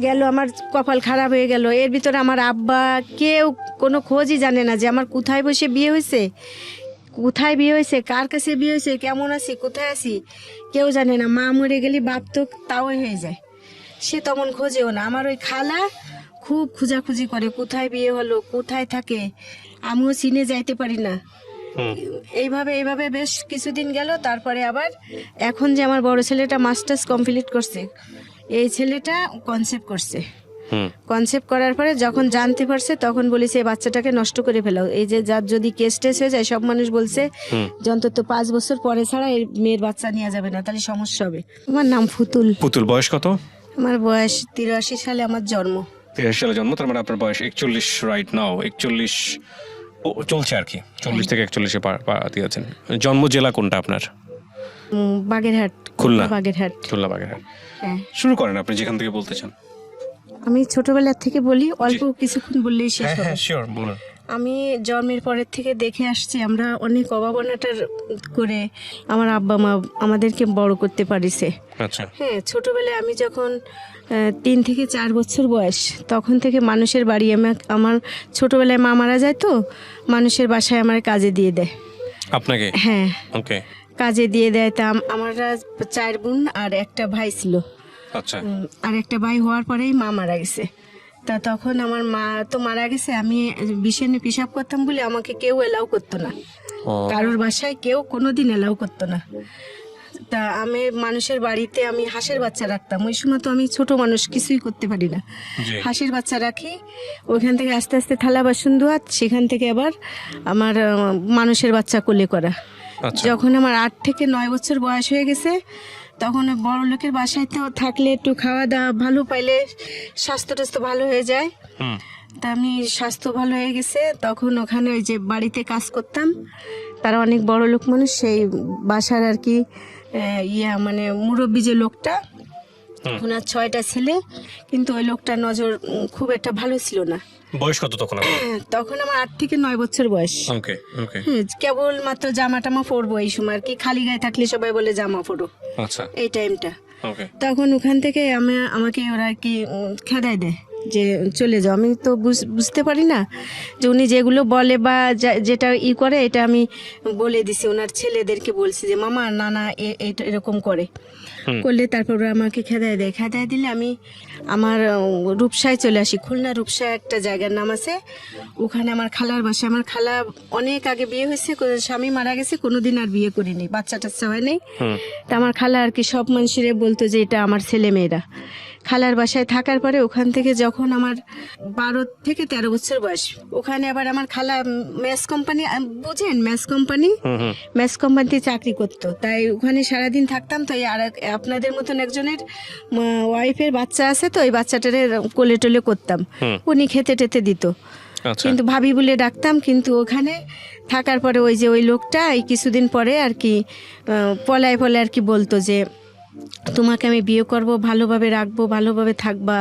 গেল, আমার কপাল খারাপ হয়ে গেল। এর ভিতরে আমার আব্বা কেউ কোনো খোঁজই জানে না যে আমার কোথায় বসে বিয়ে হয়েছে, কোথায় বিয়ে হয়েছে, কার কাছে বিয়ে হয়েছে, কেমন আছি, কোথায় আছি, কেউ জানে না। মা মরে গেলে বাপ তো তাও হয়ে যায়, সে তেমন খোঁজেও না। আমার ওই খালা খুব খোঁজাখুঁজি করে, কোথায় বিয়ে হলো, কোথায় থাকে, আমিও চিনে যাইতে পারি না। এইভাবে এইভাবে বেশ কিছুদিন গেল। তারপরে আবার এখন যে আমার বড় ছেলেটা মাস্টার্স কমপ্লিট করছে, এই ছেলেটা কনসেপ্ট করছে। কনসেপ্ট করার পরে যখন জানতে পারছে তখন বলেছে এই বাচ্চাটাকে নষ্ট করে ফেলাও। এই যে যার যদি কেস টেস হয়ে যায়, সব মানুষ বলছে যে অন্তত 5 বছর পরে ছাড়া এই মেয়ের বাচ্চা নেওয়া যাবে না, তাহলে সমস্যা হবে। আমার নাম ফুতুল। পুতুল, বয়স কত? আমার বয়স 83 সালে আমার জন্ম। 83 সালে জন্ম, তার মানে আপনার বয়স 41 রাইট নাও। 41 চলছে আর কি, 40 থেকে 41-এ পা দিয়েছেন। জন্ম জেলা কোনটা আপনার? বাগেরহাট। খুলনা। বাগেরহাট। খুলনা বাগেরহাট। হ্যাঁ। শুরু করেন আপনি যেখান থেকে বলতে চান। আমি ছোটবেলা থেকে বলি, অল্প কিছুক্ষণ বললেই শেষ হবে। হ্যাঁ শিওর, বলুন। আমি জন্মের পরের থেকে দেখে আসছি, আমরা অনেক অভাবনাটার করে আমার আব্বা মা আমাদেরকে বড় করতে পারিছে। আচ্ছা। হ্যাঁ, ছোটবেলায় আমি যখন 3 থেকে 4 বছর বয়স, তখন থেকে মানুষের বাড়ি আমার ছোটবেলায় মা মারা যায়, তো মানুষের বাসায় আমার কাজে দিয়ে দেয়। আপনাকে? হ্যাঁ, ওকে। কাজে দিয়ে দেয়। তা আমরা 4 বোন আর একটা ভাই ছিল। আচ্ছা। আর একটা ভাই হওয়ার পরেই মা মারা গেছে। তা তখন আমার মা তো মারা গেছে, আমি বিছানে পেশাব করতাম বলে আমাকে কেউ এলাও করতো না, কারোর বাসায় কেউ কোনোদিন এলাও করতো না। তা আমি মানুষের বাড়িতে আমি হাঁসের বাচ্চা রাখতাম। ওই সময় তো আমি ছোট মানুষ, কিছুই করতে পারি না। হাঁসের বাচ্চা রাখি, ওইখান থেকে আস্তে আস্তে থালা বাসন ধোয়া, সেখান থেকে আবার আমার মানুষের বাচ্চা কোলে করা। যখন আমার 8 থেকে 9 বছর বয়স হয়ে গেছে, তখন বড় লোকের বাসায় তো থাকলে একটু খাওয়া দাওয়া ভালো পাইলে স্বাস্থ্য টাস্থ্য ভালো হয়ে যায়। তা আমি স্বাস্থ্য ভালো হয়ে গেছে, তখন ওখানে ওই যে বাড়িতে কাজ করতাম, তারা অনেক বড় লোক মানুষ, সেই বাসার আর কি মানে মুরব্বী যে লোকটা, ওনার 6টা ছেলে, কিন্তু ওই লোকটার নজর খুব একটা ভালো ছিল না। বয়স কত তখন? তখন আমার 8 থেকে 9 বছর বয়স। ওকে ওকে। কেবল মাত্র জামা টামা পরবো এই সময় আর কি, খালি গায়ে থাকলে সবাই বলে জামা পরো। আচ্ছা। এই টাইমটা। ওকে। তখন ওখান থেকে আমাকে ওরা কি খেদাই দেয় যে চলে যাও। আমি তো বুঝতে পারি না যে উনি যেগুলো বলে বা যেটা করে, এটা আমি বলে দিছি ওনার ছেলেদেরকে, বলছি যে মামা নানা এটা এরকম করলে তারপর ওরা আমাকে খেদাই দেয়। খেদাই দিলে আমি আমার রূপসায় চলে আসি। খুলনা রূপসায় একটা জায়গার নাম আছে, ওখানে আমার খালার বাসা। আমার খালা অনেক আগে বিয়ে হয়েছে, স্বামী মারা গেছে, কোনোদিন আর বিয়ে করিনি, বাচ্চা টাচ্চা হয় নাই। তা আমার খালা আর কি সব মানুষের বলতো যে এটা আমার ছেলে মেয়েরা। খালার বাসায় থাকার পরে ওখান থেকে যখন আমার 12 থেকে 13 বছর বয়স, ওখানে আবার আমার খালা ম্যাচ কোম্পানি, বুঝেন ম্যাচ কোম্পানি, ম্যাচ কোম্পানিতে চাকরি করতো। তাই ওখানে সারাদিন থাকতাম। তো আর আপনাদের মতন একজনের ওয়াইফের বাচ্চা আছে, তো ওই বাচ্চাটারে কোলে টোলে করতাম, উনি খেতে টেতে দিত, কিন্তু ভাবি বলে ডাকতাম। কিন্তু ওখানে থাকার পরে ওই যে ওই লোকটা এই কিছুদিন পরে আর কি পলায় আর কি বলতো যে তোমাকে আমি বিয়ে করব, ভালোভাবে রাখবো, ভালোভাবে থাকবা,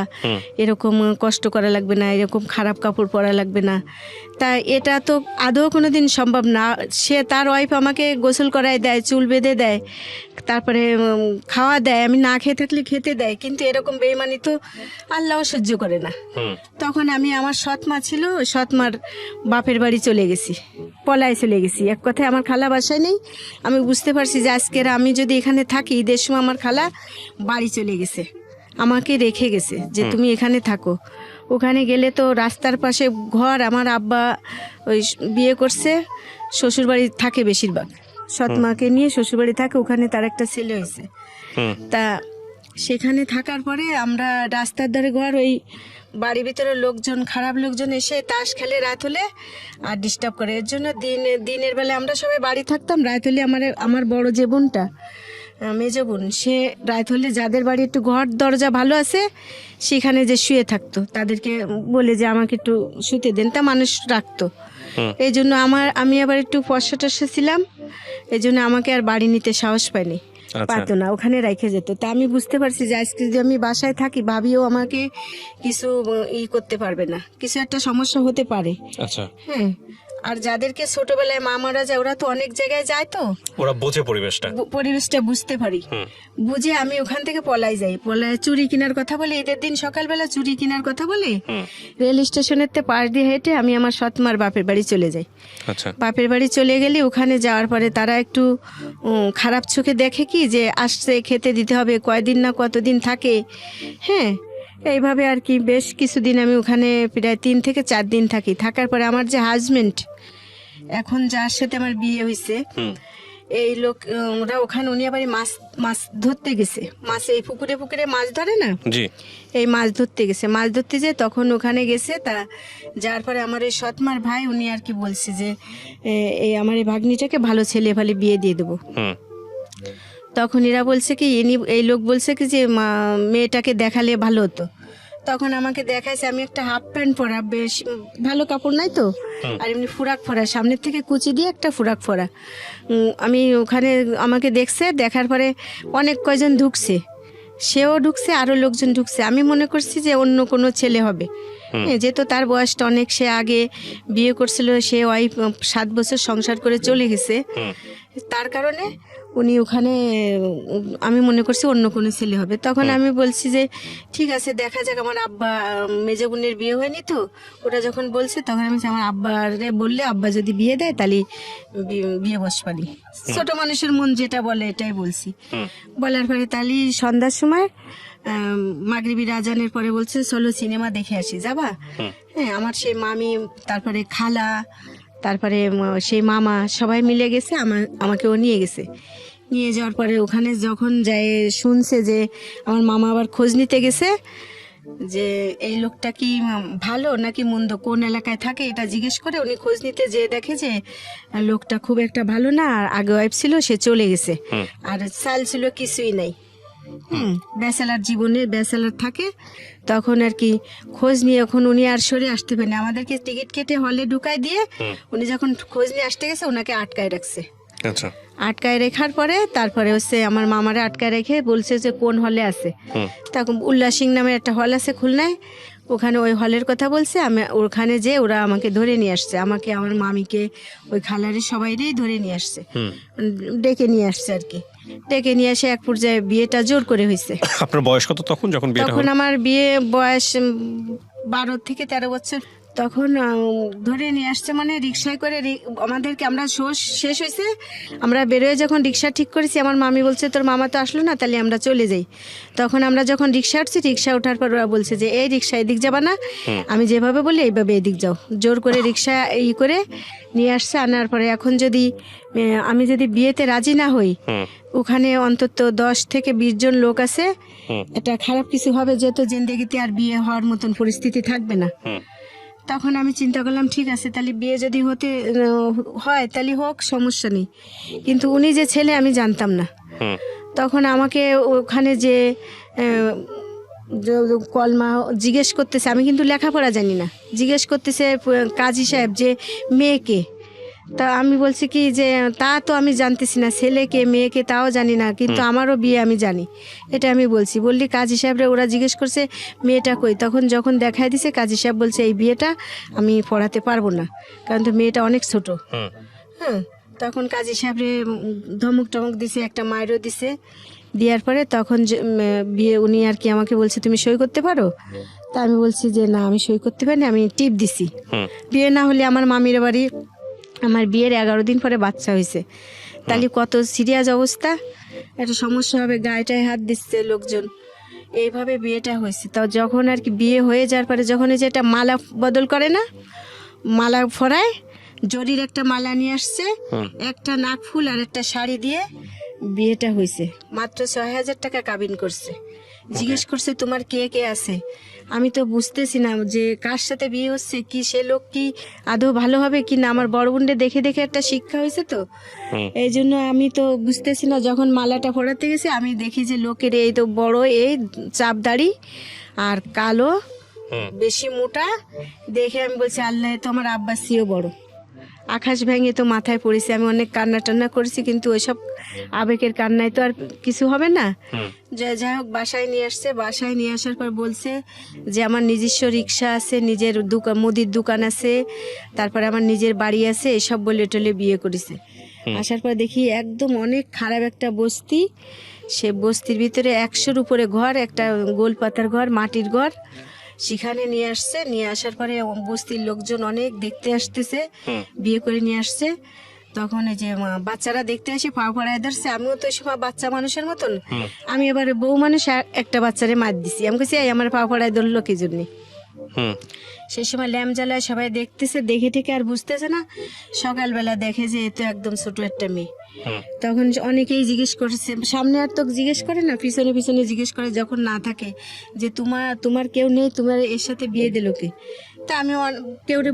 এরকম কষ্ট করা লাগবে না, এরকম খারাপ কাপড় পরা লাগবে না। তা এটা তো আদৌ কোনোদিন সম্ভব না। সে তার ওয়াইফ আমাকে গোসল করায় দেয়, চুল বেঁধে দেয়, তারপরে খাওয়া দেয়, আমি না খেয়ে থাকলে খেতে দেয়, কিন্তু এরকম বেইমানি তো আল্লাহও সহ্য করে না। তখন আমি আমার সৎ মা ছিল, ওই সৎ মার বাপের বাড়ি চলে গেছি, পলায় চলে গেছি। এক কথায় আমার খালা বাসায় নেই। আমি বুঝতে পারছি যে আজকের আমি যদি এখানে থাকি, ঈদের সময় আমার খালা বাড়ি চলে গেছে, আমাকে রেখে গেছে যে তুমি এখানে থাকো। ওখানে গেলে তো রাস্তার পাশে ঘর, আমার আব্বা ওই বিয়ে করছে, শ্বশুরবাড়ি থাকে বেশিরভাগ, সৎ মাকে নিয়ে শ্বশুরবাড়ি থাকে, ওখানে তার একটা ছেলে হয়েছে। তা সেখানে থাকার পরে আমরা রাস্তার ধারে ঘর, ওই বাড়ির ভিতরে লোকজন, খারাপ লোকজন এসে তাস খেলে রাত হলে আর ডিস্টার্ব করে। এর জন্য দিনের বেলা আমরা সবাই বাড়ি থাকতাম, রাত হলে আমার বড় যে বোনটা, মেজো বোন, সে রাত হলে যাদের বাড়ি একটু ঘর দরজা ভালো আছে সেখানে যে শুয়ে থাকতো, তাদেরকে বলে যে আমাকে একটু শুতে দেন, তা মানুষ রাখতো। এই জন্য আমি আবার একটু ফর্সা টর্সা ছিলাম, এই জন্য আমাকে আর বাড়ি নিতে সাহস পায়নি, পারতো না, ওখানে রেখে যেত। তা আমি বুঝতে পারছি যে আজকে যদি আমি বাসায় থাকি, ভাবিও আমাকে কিছু করতে পারবে না, কিছু একটা সমস্যা হতে পারে। আচ্ছা। হ্যাঁ, আর যাদেরকে ছোটবেলায় মা মারা যায় ওরা তো অনেক জায়গায় যায়, তো ওরা বোঝে পরিবেশটা। পরিবেশটা বুঝতে পারি। বুঝে আমি ওখান থেকে পলাই যাই, পলায় চুরি কেনার কথা বলে, ঈদের দিন সকালবেলা চুরি কেনার কথা বলে রেল স্টেশনের পাশ দিয়ে হেঁটে আমি আমার সৎমার বাপের বাড়ি চলে যাই। আচ্ছা। বাপের বাড়ি চলে গেলে ওখানে যাওয়ার পরে তারা একটু খারাপ চোখে দেখে কি যে আসছে খেতে দিতে হবে, কয়দিন না কতদিন থাকে। হ্যাঁ, এইভাবে আর কি বেশ কিছুদিন আমি ওখানে প্রায় 3 থেকে 4 দিন থাকি। থাকার পরে আমার যে হাজবেন্ড এখন যার সাথে আমার বিয়ে হয়েছে, এই লোক ওরা ওখানে উনি আবার মাছ ধরতে গেছে। মাছ এই পুকুরে পুকুরে মাছ ধরে না, জি, এই মাছ ধরতে গেছে। মাছ ধরতে যে তখন ওখানে গেছে, তা যার পরে আমার এই সৎমার ভাই উনি আর কি বলছে যে এই আমার এই ভাগ্নিটাকে ভালো ছেলে ভালে বিয়ে দিয়ে দেবো। তখন এরা বলছে কি এই লোক বলছে কি যে মেয়েটাকে দেখালে ভালো হতো। তখন আমাকে দেখাইছে, আমি একটা হাফ প্যান্ট পরা, বেশ ভালো কাপড় নাই তো, আর এমনি ফুরাক ফরা, সামনের থেকে কুচি দিয়ে একটা ফুরাক ফরা। আমি ওখানে আমাকে দেখছে, দেখার পরে অনেক কয়জন ঢুকছে, সেও ঢুকছে, আরও লোকজন ঢুকছে। আমি মনে করছি যে অন্য কোনো ছেলে হবে, যেহেতু তার বয়সটা অনেক, সে আগে বিয়ে করছিল, সে 7 বছর সংসার করে চলে গেছে। তার কারণে উনি ওখানে আমি মনে করছি অন্য কোনো ছেলে হবে। তখন আমি বলছি যে ঠিক আছে দেখা যাক, আমার আব্বা মেজো বোনের বিয়ে হয়নি তো, ওরা যখন বলছে তখন আমি আমার আব্বারে বললে আব্বা যদি বিয়ে দেয় তাহলে বিয়ে বসবানি। ছোট মানুষের মন যেটা বলে এটাই বলছি। বলার পরে তাহলে সন্ধ্যার সময় মাগরিবি আজানের পরে বলছে চলো সিনেমা দেখে আসি, যাবা? হ্যাঁ, আমার সেই মামি, তারপরে খালা, তারপরে সেই মামা সবাই মিলে গেছে, আমাকেও নিয়ে গেছে। নিয়ে যাওয়ার পরে ওখানে যখন যায় শুনছে যে আমার মামা আবার খোঁজ নিতে গেছে যে এই লোকটা কি ভালো নাকি মন্দ, কোন এলাকায় থাকে, এটা জিজ্ঞেস করে উনি খোঁজ নিতে যেয়ে দেখে যে লোকটা খুব একটা ভালো না, আর আগে ওয়াইফ ছিল সে চলে গেছে, আর চাল ছিল কিছুই নাই। ব্যাচেলার জীবনে ব্যাচেলার থাকে। তখন আর কি খোঁজ নিয়ে এখন উনি আর সরে আসতে পারেনি, আমাদেরকে টিকিট কেটে হলে ঢুকাই দিয়ে উনি যখন খোঁজ নিয়ে আসতে গেছে ওনাকে আটকায় রাখছে। আচ্ছা। আটকায় রেখার পরে তারপরে হচ্ছে আমার মামারে আটকায় রেখে বলছে যে কোন হলে আছে। তখন উল্লাসিং নামের একটা হল আছে খুলনায়, ওখানে ওই হলের কথা বলছে। আমি ওখানে যে ওরা আমাকে ধরে নিয়ে আসছে, আমাকে, আমার মামিকে, ওই খালারে সবাইরেই ধরে নিয়ে আসছে, ডেকে নিয়ে আসছে আর কি। ডেকে নিয়ে এসে এক পর্যায়ে বিয়েটা জোর করে হয়েছে। আপনার বয়স কত তখন যখন বিয়েটা হলো? তখন আমার বিয়ে বয়স 12 থেকে 13 বছর। তখন ধরে নিয়ে আসছে মানে রিক্সায় করে আমাদেরকে, আমরা শেষ হয়েছে, আমরা বেরোয় যখন রিক্সা ঠিক করেছি, আমার মামি বলছে তোর মামা তো আসলো না, তাহলে আমরা চলে যাই। তখন আমরা যখন রিক্সা উঠছি, রিক্সা ওঠার পর ওরা বলছে যে এই রিক্সা এদিক যাবা না, আমি যেভাবে বলি এইভাবে এদিক যাও। জোর করে রিক্সা করে নিয়ে আসছে। আনার পরে এখন যদি আমি যদি বিয়েতে রাজি না হই, ওখানে অন্তত 10 থেকে 20 জন লোক আছে, এটা খারাপ কিছু হবে, যেহেতু জিন্দেগিতে আর বিয়ে হওয়ার মতন পরিস্থিতি থাকবে না। তখন আমি চিন্তা করলাম ঠিক আছে, তাহলে বিয়ে যদি হতে হয় তাহলে হোক, সমস্যা নেই। কিন্তু উনি যে ছেলে আমি জানতাম না। তখন আমাকে ওখানে যে কলমা জিজ্ঞেস করতেছে, আমি কিন্তু লেখাপড়া জানি না, জিজ্ঞেস করতেছে কাজী সাহেব যে মেয়েকে। তা আমি বলছি কি যে তা তো আমি জানতেছি না, ছেলেকে মেয়েকে তাও জানি না, কিন্তু আমারও বিয়ে আমি জানি, এটা আমি বললি কাজী সাহেবরা ওরা জিজ্ঞেস করছে মেয়েটা কই। তখন যখন দেখায় দিছে কাজী সাহেব বলছে এই বিয়েটা আমি পড়াতে পারবো না, কারণ তো মেয়েটা অনেক ছোট। হ্যাঁ, তখন কাজী সাহেবরে ধমক টমক দিছে, একটা মায়েরও দিছে। দেওয়ার পরে তখন বিয়ে উনি আর কি আমাকে বলছে তুমি সই করতে পারো? তা আমি বলছি যে না আমি সই করতে পারিনি, আমি টিপ দিছি। বিয়ে না হলে আমার মামির বাড়ি, আমার বিয়ের 11 দিন পরে বাচ্চা হয়েছে, তাহলে কত সিরিয়াস অবস্থা, একটা সমস্যা হবে, গায়েটায় হাত দিচ্ছে লোকজন, এইভাবে বিয়েটা হয়েছে। তো যখন আর কি বিয়ে হয়ে যাওয়ার পরে যখন এই যে একটা মালা বদল করে না, মালা ফরায়, জরির একটা মালা নিয়ে আসছে, একটা নাকফুল আর একটা শাড়ি দিয়ে বিয়েটা হয়েছে। মাত্র 6,000 টাকা কাবিন করছে। জিজ্ঞেস করছে তোমার কে কে আছে, আমি তো বুঝতেছি না যে কার সাথে বিয়ে হচ্ছে, কি সে লোক কি আদৌ ভালো হবে কি না। আমার বড় বোনকে দেখে দেখে একটা শিক্ষা হয়েছে, তো এই জন্য আমি তো বুঝতেছি না। যখন মালাটা পরাতে গেছে আমি দেখি যে লোকের এই তো বড় এই চাপ দাড়ি আর কালো বেশি মোটা, দেখে আমি বলছি আল্লাহ তো আমার আব্বাসিও বড়। আকাশ ভেঙে তো মাথায় পড়েছে, আমি অনেক কান্না টান্না করেছি, কিন্তু ওইসব আবেগের কান্নায় তো আর কিছু হবে না। যাই হোক বাসায় নিয়ে আসছে, বাসায় নিয়ে আসার পর বলছে যে আমার নিজস্ব রিক্সা আছে, নিজের দোকান, মুদির দোকান আছে, তারপরে আমার নিজের বাড়ি আছে, এসব বলে টলে বিয়ে করেছে। আসার পর দেখি একদম অনেক খারাপ একটা বস্তি, সে বস্তির ভিতরে 100-র উপরে ঘর, একটা গোলপাতার ঘর, মাটির ঘর, সেখানে নিয়ে আসছে। নিয়ে আসার পরে বস্তির লোকজন অনেক দেখতে আসতেছে, বিয়ে করে নিয়ে আসছে। তখন এই যে বাচ্চারা দেখতে আসে, পা পড়ায় ধরছে, আমিও তো ওই সময় বাচ্চা মানুষের মতন, আমি এবার বউ মানুষ একটা বাচ্চারে মার দিছি। আমি কাছে আমার পা পড়ায় ধরলো কি জন্যে। সেই সময় ল্যাম্প জ্বালায় সবাই দেখতেছে, দেখে ঠেকে আর বুঝতেছে না। সকালবেলা দেখে যে এ তো একদম ছোট একটা মেয়ে। তখন অনেকেই জিজ্ঞেস করছে, সামনে আর তো জিজ্ঞেস করে না, পিছনে পিছনে জিজ্ঞেস করে যখন না থাকে, যে তোমার কেউ নেই, তোমার এর সাথে বিয়ে দিল কে? তা আমি কেউরে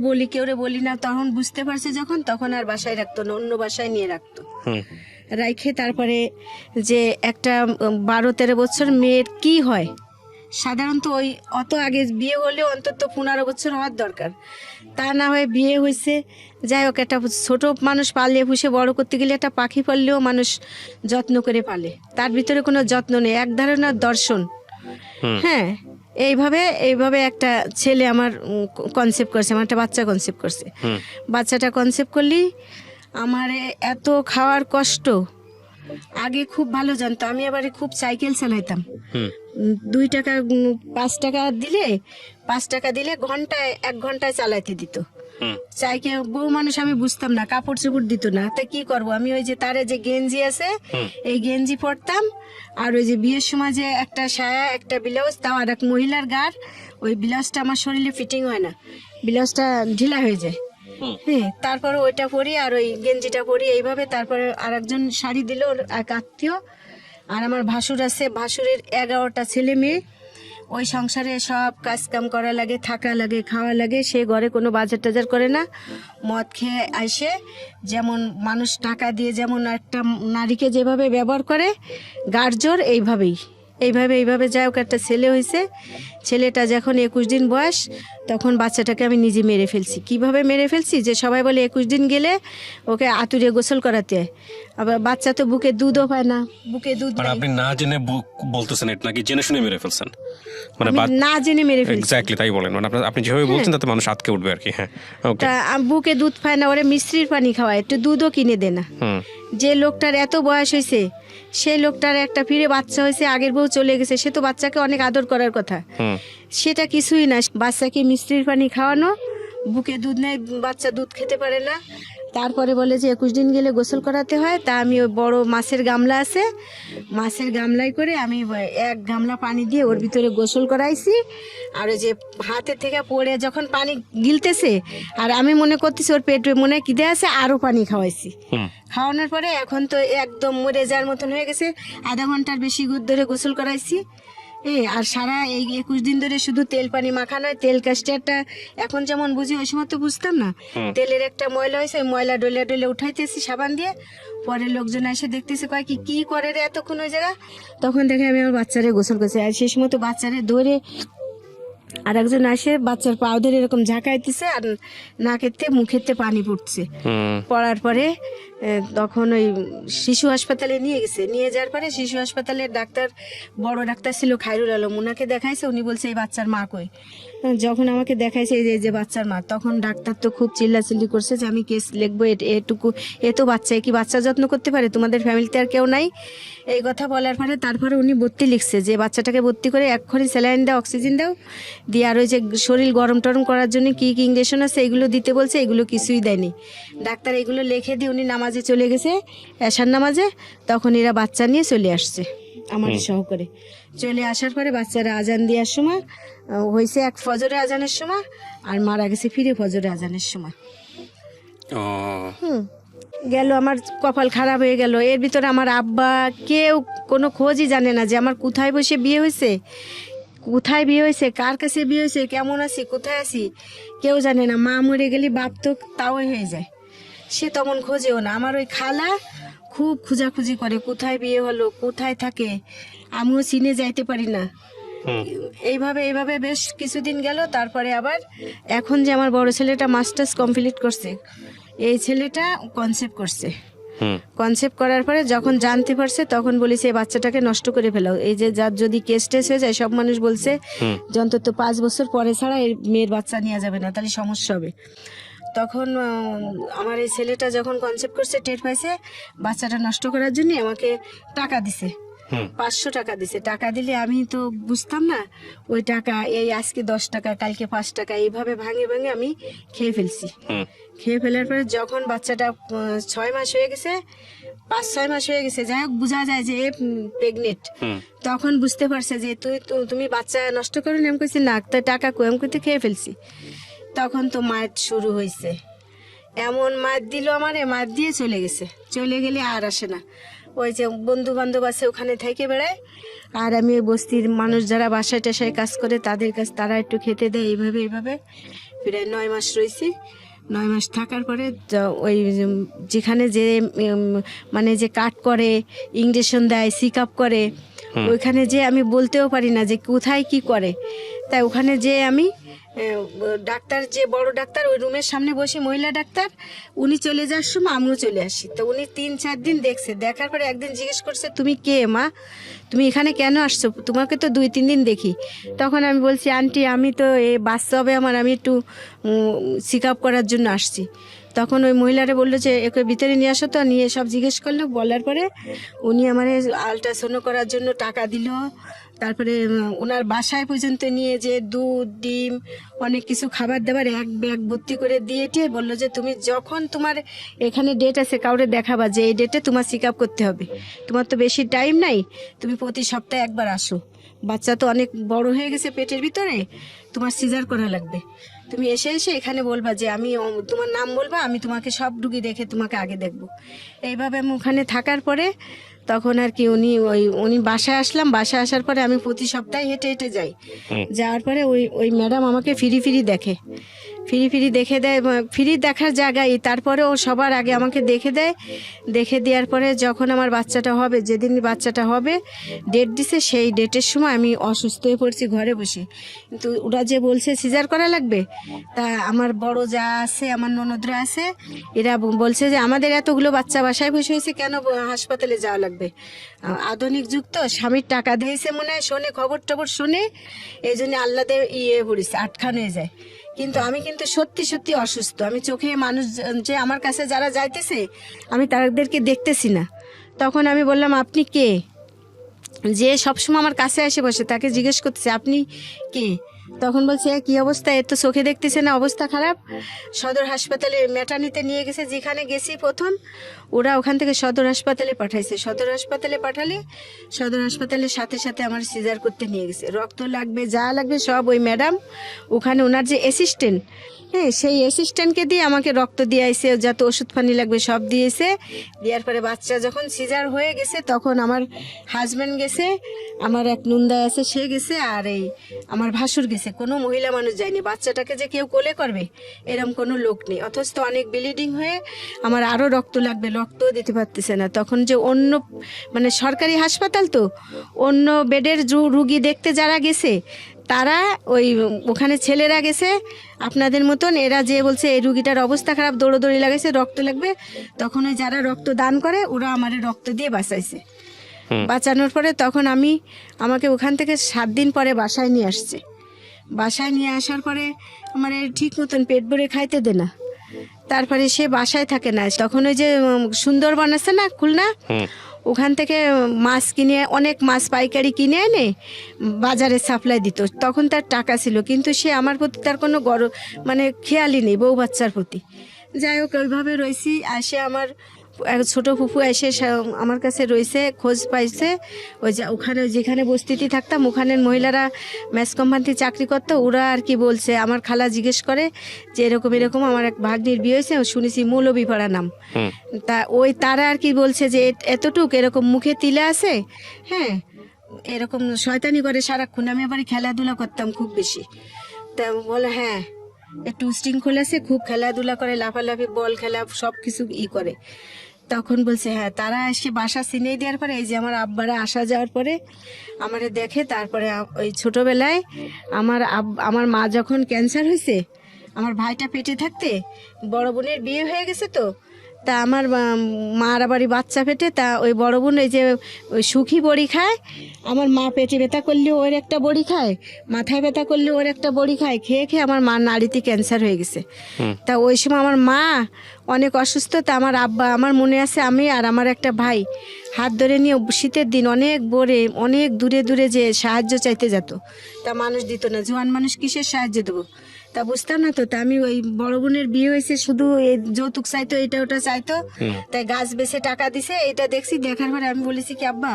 বলি না। তখন বুঝতে পারছে যখন, তখন আর বাসায় রাখতো না, অন্য বাসায় নিয়ে রাখতো। রাইখে তারপরে যে একটা 12-13 বছর মেয়ের কি হয়, সাধারণত ওই অত আগে বিয়ে হলে অন্তত 15 বছর হওয়ার দরকার, তা না হয়ে বিয়ে হয়েছে। যাই হোক, একটা ছোট মানুষ পালিয়ে পুষে বড় করতে গেলে একটা পাখি পাললেও মানুষ যত্ন করে পালে, তার ভিতরে কোনো যত্ন নেই, এক ধরনের দর্শন। হ্যাঁ, এইভাবে একটা ছেলে আমার কনসেপ্ট করছে, আমার একটা বাচ্চা কনসেপ্ট করছে। বাচ্চাটা কনসেপ্ট করলি আমার এত খাওয়ার কষ্ট, আগে খুব ভালো জানতো। আমি এবারে খুব সাইকেল চালাইতাম, 2 টাকা 5 টাকা দিলে 5 টাকা দিলে ঘন্টায় 1 ঘন্টায় চালাইতে দিত সাইকেল। বউ মানুষ, আমি বুঝতাম না, কাপড় চোপড় দিত না, তা কি করব আমি? ওই যে তারে যে গেঞ্জি আছে, এই গেঞ্জি পরতাম, আর ওই যে বিয়ের সময় যে একটা সায়া, একটা ব্লাউজ, তাও আর এক মহিলার গার, ওই ব্লাউজটা আমার শরীরে ফিটিং হয় না, ব্লাউজটা ঢিলা হয়ে যায়। হ্যাঁ, তারপরে ওইটা পরি আর ওই গেঞ্জিটা পরি এইভাবে। তারপরে আর একজন শাড়ি দিল, ওর এক আত্মীয়। আর আমার ভাসুর আছে, ভাসুরের 11টা ছেলে মেয়ে। ওই সংসারে সব কাজ কাম করা লাগে, থাকা লাগে, খাওয়া লাগে। সে ঘরে কোনো বাজার টাজার করে না, মদ খেয়ে আসে। যেমন মানুষ টাকা দিয়ে যেমন একটা নারীকে যেভাবে ব্যবহার করে, গার্জর এইভাবে যাই হোক একটা ছেলে হয়েছে। ছেলেটা যখন 21 দিন বয়স, তখন বাচ্চাটাকে আমি নিজে মেরে ফেলছি। কিভাবে মেরে ফেলছি, যে সবাই বলে 21 দিন গেলে ওকে আতুরে গোসল করাতে হয়, আবার বাচ্চা তো বুকে দুধও পায় না, বুকে দুধ মানে আপনি না জেনে বলতেছেন এটা, নাকি জেনে শুনে মেরে ফেলছেন? মানে না জেনে মেরে ফেলছি। এক্স্যাক্টলি তাই বলেন, মানে আপনি যেভাবে বলছেন তাতে মানুষ আটকে উঠবে আর কি। হ্যাঁ, ওকে। তা বুকে দুধ পায় না, ওরে মিশ্রির পানি খাওয়ায়, একটু দুধও কিনে দে না। যে লোকটার এত বয়স হয়েছে, সেই লোকটার একটা ফিরে বাচ্চা হয়েছে, আগের বউ চলে গেছে, সে তো বাচ্চাকে অনেক আদর করার কথা, সেটা কিছুই না। বাচ্চাকে মিষ্টির পানি খাওয়ানো, বুকে দুধ নেই, বাচ্চা দুধ খেতে পারে না। তারপরে বলে যে 21 দিন গেলে গোসল করাতে হয়। তা আমি ওই বড় মাছের গামলা আছে, মাছের গামলায় করে আমি 1 গামলা পানি দিয়ে ওর ভিতরে গোসল করাইছি। আর ওই যে হাতে থেকে পড়ে যখন পানি গিলতেছে, আর আমি মনে করতেছি ওর পেটে মনে হয় খিদে আছে, আরও পানি খাওয়াইছি। খাওয়ানোর পরে এখন তো একদম মরে যাওয়ার মতন হয়ে গেছে, আধা ঘন্টার বেশি ধরে গোসল করাইছি। আর সারা এই 21 দিন ধরে শুধু তেল পানি মাখানো হয়। তেল কাস্টারটা এখন যেমন বুঝি, ওই সময় তো বুঝতাম না। তেলের একটা ময়লা হয়েছে, ওই ময়লা ডলে উঠাইতেছি সাবান দিয়ে। পরে লোকজন এসে দেখতেছে, কয় কি করে রে এতক্ষণ ওই জায়গা। তখন দেখে আমি আমার বাচ্চারে গোসল করছি। আর সেই সময় তো বাচ্চারে ধরে আর একজন আসে, বাচ্চার পাও ধরে এরকম ঝাঁকাইতেছে, আর নাকেতে মুখেতে পানি পড়ছে। পড়ার পরে তখন ওই শিশু হাসপাতালে নিয়ে যাওয়ার পরে শিশু হাসপাতালের ডাক্তার, বড় ডাক্তার ছিল খায়রুল আলম, ওনাকে দেখাইছে। উনি বলছে এই বাচ্চার মা কই। যখন আমাকে দেখাইছে এই যে বাচ্চার মা, তখন ডাক্তার তো খুব চিল্লাচিল্লি করছে যে আমি কেস লিখবো, এটুকু এ তো বাচ্চা, কি বাচ্চা যত্ন করতে পারে? তোমাদের ফ্যামিলিতে আর কেউ নাই। এই কথা বলার পরে তারপরে উনি ভর্তি লিখছে যে বাচ্চাটাকে ভর্তি করে এক্ষুনি স্যালাইন দাও, অক্সিজেন দাও দিয়ে, আর ওই যে শরীর গরম টরম করার জন্য কি ইঞ্জেকশন আছে এগুলো দিতে বলছে। এগুলো কিছুই দেয়নি ডাক্তার। এগুলো লিখে দিয়ে উনি নামাজে চলে গেছে, এশার নামাজে। তখন এরা বাচ্চা নিয়ে চলে আসছে আমার সহকারে। চলে আসার পরে বাচ্চারা আজান দেওয়ার সময় হয়েছে, এক ফজরে আজানের সময়, আর মারা গেছে ফিরে ফজরে আজানের সময়। গেল, আমার কপাল খারাপ হয়ে গেল। এর ভিতরে আমার আব্বা কেউ কোনো খোঁজই জানে না যে আমার কোথায় বসে বিয়ে হয়েছে, কোথায় বিয়ে হয়েছে, কার কাছে বিয়ে হয়েছে, কেমন আছি, কোথায় আছি, কেউ জানে না। মা মরে গেলে বাপ তো তাওই হয়ে যায়, সে তেমন খোঁজেও না। আমার ওই খালা খুব খোঁজাখুঁজি করে, কোথায় বিয়ে হলো, কোথায় থাকে, আমিও চিনে যাইতে পারি না। এইভাবে বেশ কিছুদিন গেল। তারপরে আবার এখন যে আমার বড় ছেলেটা মাস্টার্স কমপ্লিট করছে, এই ছেলেটা কনসেপ্ট করছে। হুম কনসেপ্ট করার পরে যখন জানতে পারছে তখন বলেছে এই বাচ্চাটাকে নষ্ট করে ফেলাও। এই যে যার যদি কেস টেস হয়ে যায়, সব মানুষ বলছে যে অন্তত 5 বছর পরে ছাড়া এই মেয়ের বাচ্চা নেওয়া যাবে না, তাহলে সমস্যা হবে। তখন আমার এই ছেলেটা যখন কনসেপ্ট করছে, টের পাইছে, বাচ্চাটা নষ্ট করার জন্য আমাকে টাকা দিছে। 500 টাকা দিছে। টাকা দিলে আমি তো বুঝতাম না, ওই টাকা এই আজকে 10 টাকা, কালকে 5 টাকা, এইভাবে ভাঙে ভাঙে আমি খেয়ে ফেলছি। খেয়ে ফেলার পরে যখন বাচ্চাটা 6 মাস হয়ে গেছে, 5-6 মাস হয়ে গেছে, যাই হোক বোঝা যায় যে প্রেগনেন্ট, তখন বুঝতে পারছে যে তুমি বাচ্চা নষ্ট করো না। আমি কইছি না, তো টাকা কই? আমি কইতে খেয়ে ফেলছি। তখন তো মায়ের শুরু হয়েছে, এমন মার দিল আমারে, মার দিয়ে চলে গেছে। চলে গেলে আর আসে না। ওই যে বন্ধু বান্ধব আছে ওখানে থেকে বেড়ায়, আর আমি ওই বস্তির মানুষ যারা বাসায় টাসায় কাজ করে তাদের কাছে তারা একটু খেতে দেয়। এইভাবে এইভাবে প্রায় 9 মাস রয়েছি। 9 মাস থাকার পরে ওই যেখানে যে মানে যে কাট করে, ইঞ্জেকশন দেয়, চেক আপ করে, ওইখানে যে আমি বলতেও পারি না যে কোথায় কি করে। তাই ওখানে যে আমি ডাক্তার, যে বড় ডাক্তার, ওই রুমের সামনে বসে, মহিলা ডাক্তার, উনি চলে যাওয়ার সময় আমিও চলে আসি। তো উনি 3-4 দিন দেখছে। দেখার পরে একদিন জিজ্ঞেস করছে, তুমি কে মা, তুমি এখানে কেন আসছো? তোমাকে তো 2-3 দিন দেখি। তখন আমি বলছি, আন্টি আমি তো এই বাচ্চা হবে আমার, আমি একটু চেক আপ করার জন্য আসছি। তখন ওই মহিলারা বললো যে একে ভিতরে নিয়ে আসো। তো নিয়ে সব জিজ্ঞেস করলো। বলার পরে উনি আমার আলট্রাসাউন্ড করার জন্য টাকা দিল। তারপরে ওনার বাসায় পর্যন্ত নিয়ে যে দুধ, ডিম, অনেক কিছু খাবার দাবার এক ব্যাগ ভর্তি করে দিয়ে টিয়ে বললো যে তুমি যখন তোমার এখানে ডেট আছে কাউরে দেখাবা যে এই ডেটে তোমার চেক আপ করতে হবে, তোমার তো বেশি টাইম নাই, তুমি প্রতি সপ্তাহে একবার আসো, বাচ্চা তো অনেক বড় হয়ে গেছে পেটের ভিতরে, তোমার সিজার করা লাগবে, তুমি এসে এসে এখানে বলবা যে আমি তোমার নাম বলবা, আমি তোমাকে সব রুগী দেখে তোমাকে আগে দেখবো। এইভাবে আমি ওখানে থাকার পরে তখন আর কি উনি বাসায় আসলাম। বাসায় আসার পরে আমি প্রতি সপ্তাহে হেঁটে হেঁটে যাই। যাওয়ার পরে ওই ম্যাডাম আমাকে ফিরি দেখে, ফিরি দেখে দেয়, ফিরি দেখার জায়গায়। তারপরে ও সবার আগে আমাকে দেখে দেয়। দেখে দেওয়ার পরে যখন আমার বাচ্চাটা হবে, যেদিন বাচ্চাটা হবে ডেট দিছে, সেই ডেটের সময় আমি অসুস্থ হয়ে পড়ছি ঘরে বসে। কিন্তু ওরা যে বলছে সিজার করা লাগবে, তা আমার বড় যা আছে, আমার ননদরা আছে, এরা বলছে যে আমাদের এতগুলো বাচ্চা বাসায় বসে হয়েছে, কেন হাসপাতালে যাওয়া লাগবে? আধুনিক যুগ তো, স্বামীর টাকা দিয়েছে মনে হয়, শোনে খবর টবর শোনে, এই জন্য আল্লাদের পড়েছে, আটখান হয়ে যায়। কিন্তু আমি কিন্তু সত্যি সত্যি অসুস্থ। আমি চোখে মানুষ যে আমার কাছে যারা যাইতেছে, আমি তাদেরকে দেখতেছি না। তখন আমি বললাম, আপনি কে? যে সবসময় আমার কাছে এসে বসে, তাকে জিজ্ঞেস করতেছে আপনি কে? তখন বলছে কি অবস্থা, এর তো চোখে দেখতেছে না, অবস্থা খারাপ। সদর হাসপাতালে ম্যাটার্নিতে নিয়ে গেছে, যেখানে গেছি প্রথম, ওরা ওখান থেকে সদর হাসপাতালে পাঠাইছে। সদর হাসপাতালে পাঠালে সদর হাসপাতালের সাথে সাথে আমার সিজার করতে নিয়ে গেছে। রক্ত লাগবে, যা লাগবে সব ওই ম্যাডাম, ওখানে ওনার যে অ্যাসিস্ট্যান্ট, হ্যাঁ, সেই অ্যাসিস্ট্যান্টকে দিয়ে আমাকে রক্ত দিয়ে আইসে, যত ওষুধ পানি লাগবে সব দিয়েছে। দেওয়ার পরে বাচ্চা যখন সিজার হয়ে গেছে, তখন আমার হাজব্যান্ড গেছে, আমার এক নন্দা আছে সে গেছে, আর এই আমার ভাসুর গেছে। কোনো মহিলা মানুষ যায়নি। বাচ্চাটাকে যে কেউ কোলে করবে এরকম কোনো লোক নেই। অথচ তো অনেক ব্লিডিং হয়ে আমার আরও রক্ত লাগবে, রক্তও দিতে পারতেছে না। তখন যে অন্য মানে সরকারি হাসপাতাল তো, অন্য বেডের রুগী দেখতে যারা গেছে, তারা ওখানে ছেলেরা গেছে আপনাদের মতন, এরা যে বলছে এই রুগীটার অবস্থা খারাপ, দৌড়োদৌড়ি লাগাইছে, রক্ত লাগবে। তখন ওই যারা রক্ত দান করে ওরা আমার রক্ত দিয়ে বাঁচাইছে। বাঁচানোর পরে তখন আমাকে ওখান থেকে 7 দিন পরে বাসায় নিয়ে আসছে। বাসায় নিয়ে আসার পরে আমার ঠিক মতন পেট ভরে খাইতে দে না। তারপরে সে বাসায় থাকে না। তখন ওই যে সুন্দরবন আছে না খুলনা, ওখান থেকে মাছ কিনে, অনেক মাছ পাইকারি কিনে এনে বাজারে সাপ্লাই দিত। তখন তার টাকা ছিল, কিন্তু সে আমার প্রতি তার কোনো মানে খেয়ালই নেই, বউ বাচ্চার প্রতি। যাই হোক ওইভাবে রয়েছি। আসে আমার এক ছোটো ফুফু এসে আমার কাছে রয়েছে, খোঁজ পাইছে। ওখানে যেখানে বস্তিতে থাকতাম, ওখানের মহিলারা ম্যাচ কোম্পানিতে চাকরি করতো, ওরা আর কি বলছে, আমার খালা জিজ্ঞেস করে যে এরকম আমার এক ভাগ্নির বিয়ে হয়েছে, শুনেছি মৌলভীপাড়া নাম। তা তারা আর কি বলছে যে এতটুক এরকম মুখে তিলে আছে, হ্যাঁ, এরকম শয়তানি করে সারাক্ষণ। আমি আবার খেলাধুলা করতাম খুব বেশি। তা বলে হ্যাঁ, একটু শৃঙ্খলা আছে, খুব খেলাধুলা করে, লাফালাফি, বল খেলা, সব কিছু করে। তখন বলছে হ্যাঁ, তারা এসে বাসা চিনে দেওয়ার পরে, এই যে আমার আব্বারা আসা যাওয়ার পরে আমারে দেখে। তারপরে ওই ছোটোবেলায় আমার মা যখন ক্যান্সার হয়েছে, আমার ভাইটা পেটে থাকতে বড় বোনের বিয়ে হয়ে গেছে তো, তা আমার মার বাড়ি বাচ্চা পেটে, তা ওই বড় বোন ওই যে ওই সুখী বড়ি খায়, আমার মা পেটে ব্যথা করলে ওর একটা বড়ি খায়, মাথায় ব্যথা করলে ওর একটা বড়ি খায়, খেয়ে খেয়ে আমার মার নাড়িতে ক্যান্সার হয়ে গেছে। তা ওই সময় আমার মা অনেক অসুস্থ, তা আমার আব্বা, আমার মনে আছে আমি আর আমার একটা ভাই হাত ধরে নিয়ে শীতের দিন অনেক ভোরে অনেক দূরে দূরে যে সাহায্য চাইতে যেত, তা মানুষ দিত না, জোয়ান মানুষ কিসের সাহায্য দেবো, তা বুঝতাম না তো। তা আমি ওই বড় বোনের বিয়ে হয়েছে, শুধু এই যৌতুক চাইতো, এটা ওটা চাইতো, তাই গাছ বেচে টাকা দিছে। এটা দেখছি, দেখার পরে আমি বলেছি কি আব্বা,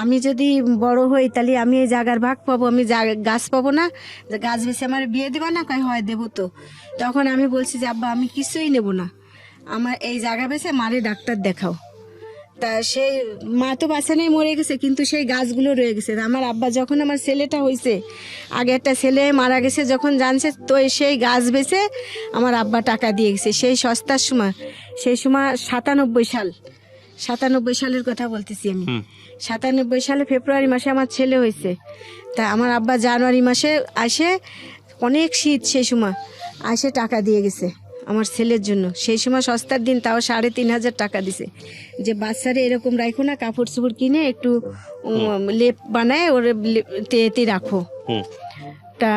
আমি যদি বড় হই তাহলে আমি এই জায়গার ভাগ পাবো, আমি গাছ পাবো না, যে গাছ বেচে আমার বিয়ে দেবা না? কয় হয় দেবো তো। তখন আমি বলছি যে আব্বা আমি কিছুই নেব না, আমার এই জায়গা বেচে মারে ডাক্তার দেখাও। তা সেই মা তো বাঁচা নেই, মরে গেছে, কিন্তু সেই গাছগুলো রয়ে গেছে। আমার আব্বা যখন আমার ছেলেটা হয়েছে, আগে একটা ছেলে মারা গেছে যখন জানছে, তো সেই গাছ বেচে আমার আব্বা টাকা দিয়ে গেছে সেই সস্তার সময়। সেই সময় 97 সালের কথা বলতেছি আমি। 97 সালে ফেব্রুয়ারি মাসে আমার ছেলে হয়েছে। তা আমার আব্বা জানুয়ারি মাসে আসে, অনেক শীত সেই সময়, আসে টাকা দিয়ে গেছে আমার ছেলের জন্য। সেই সময় সস্তার দিন, তাও 3,500 টাকা দিছে, যে বাচ্চারে এরকম রাখো না, কাপড় চোপড় কিনে একটু লেপ বানায় ওর তেতে রাখো। তা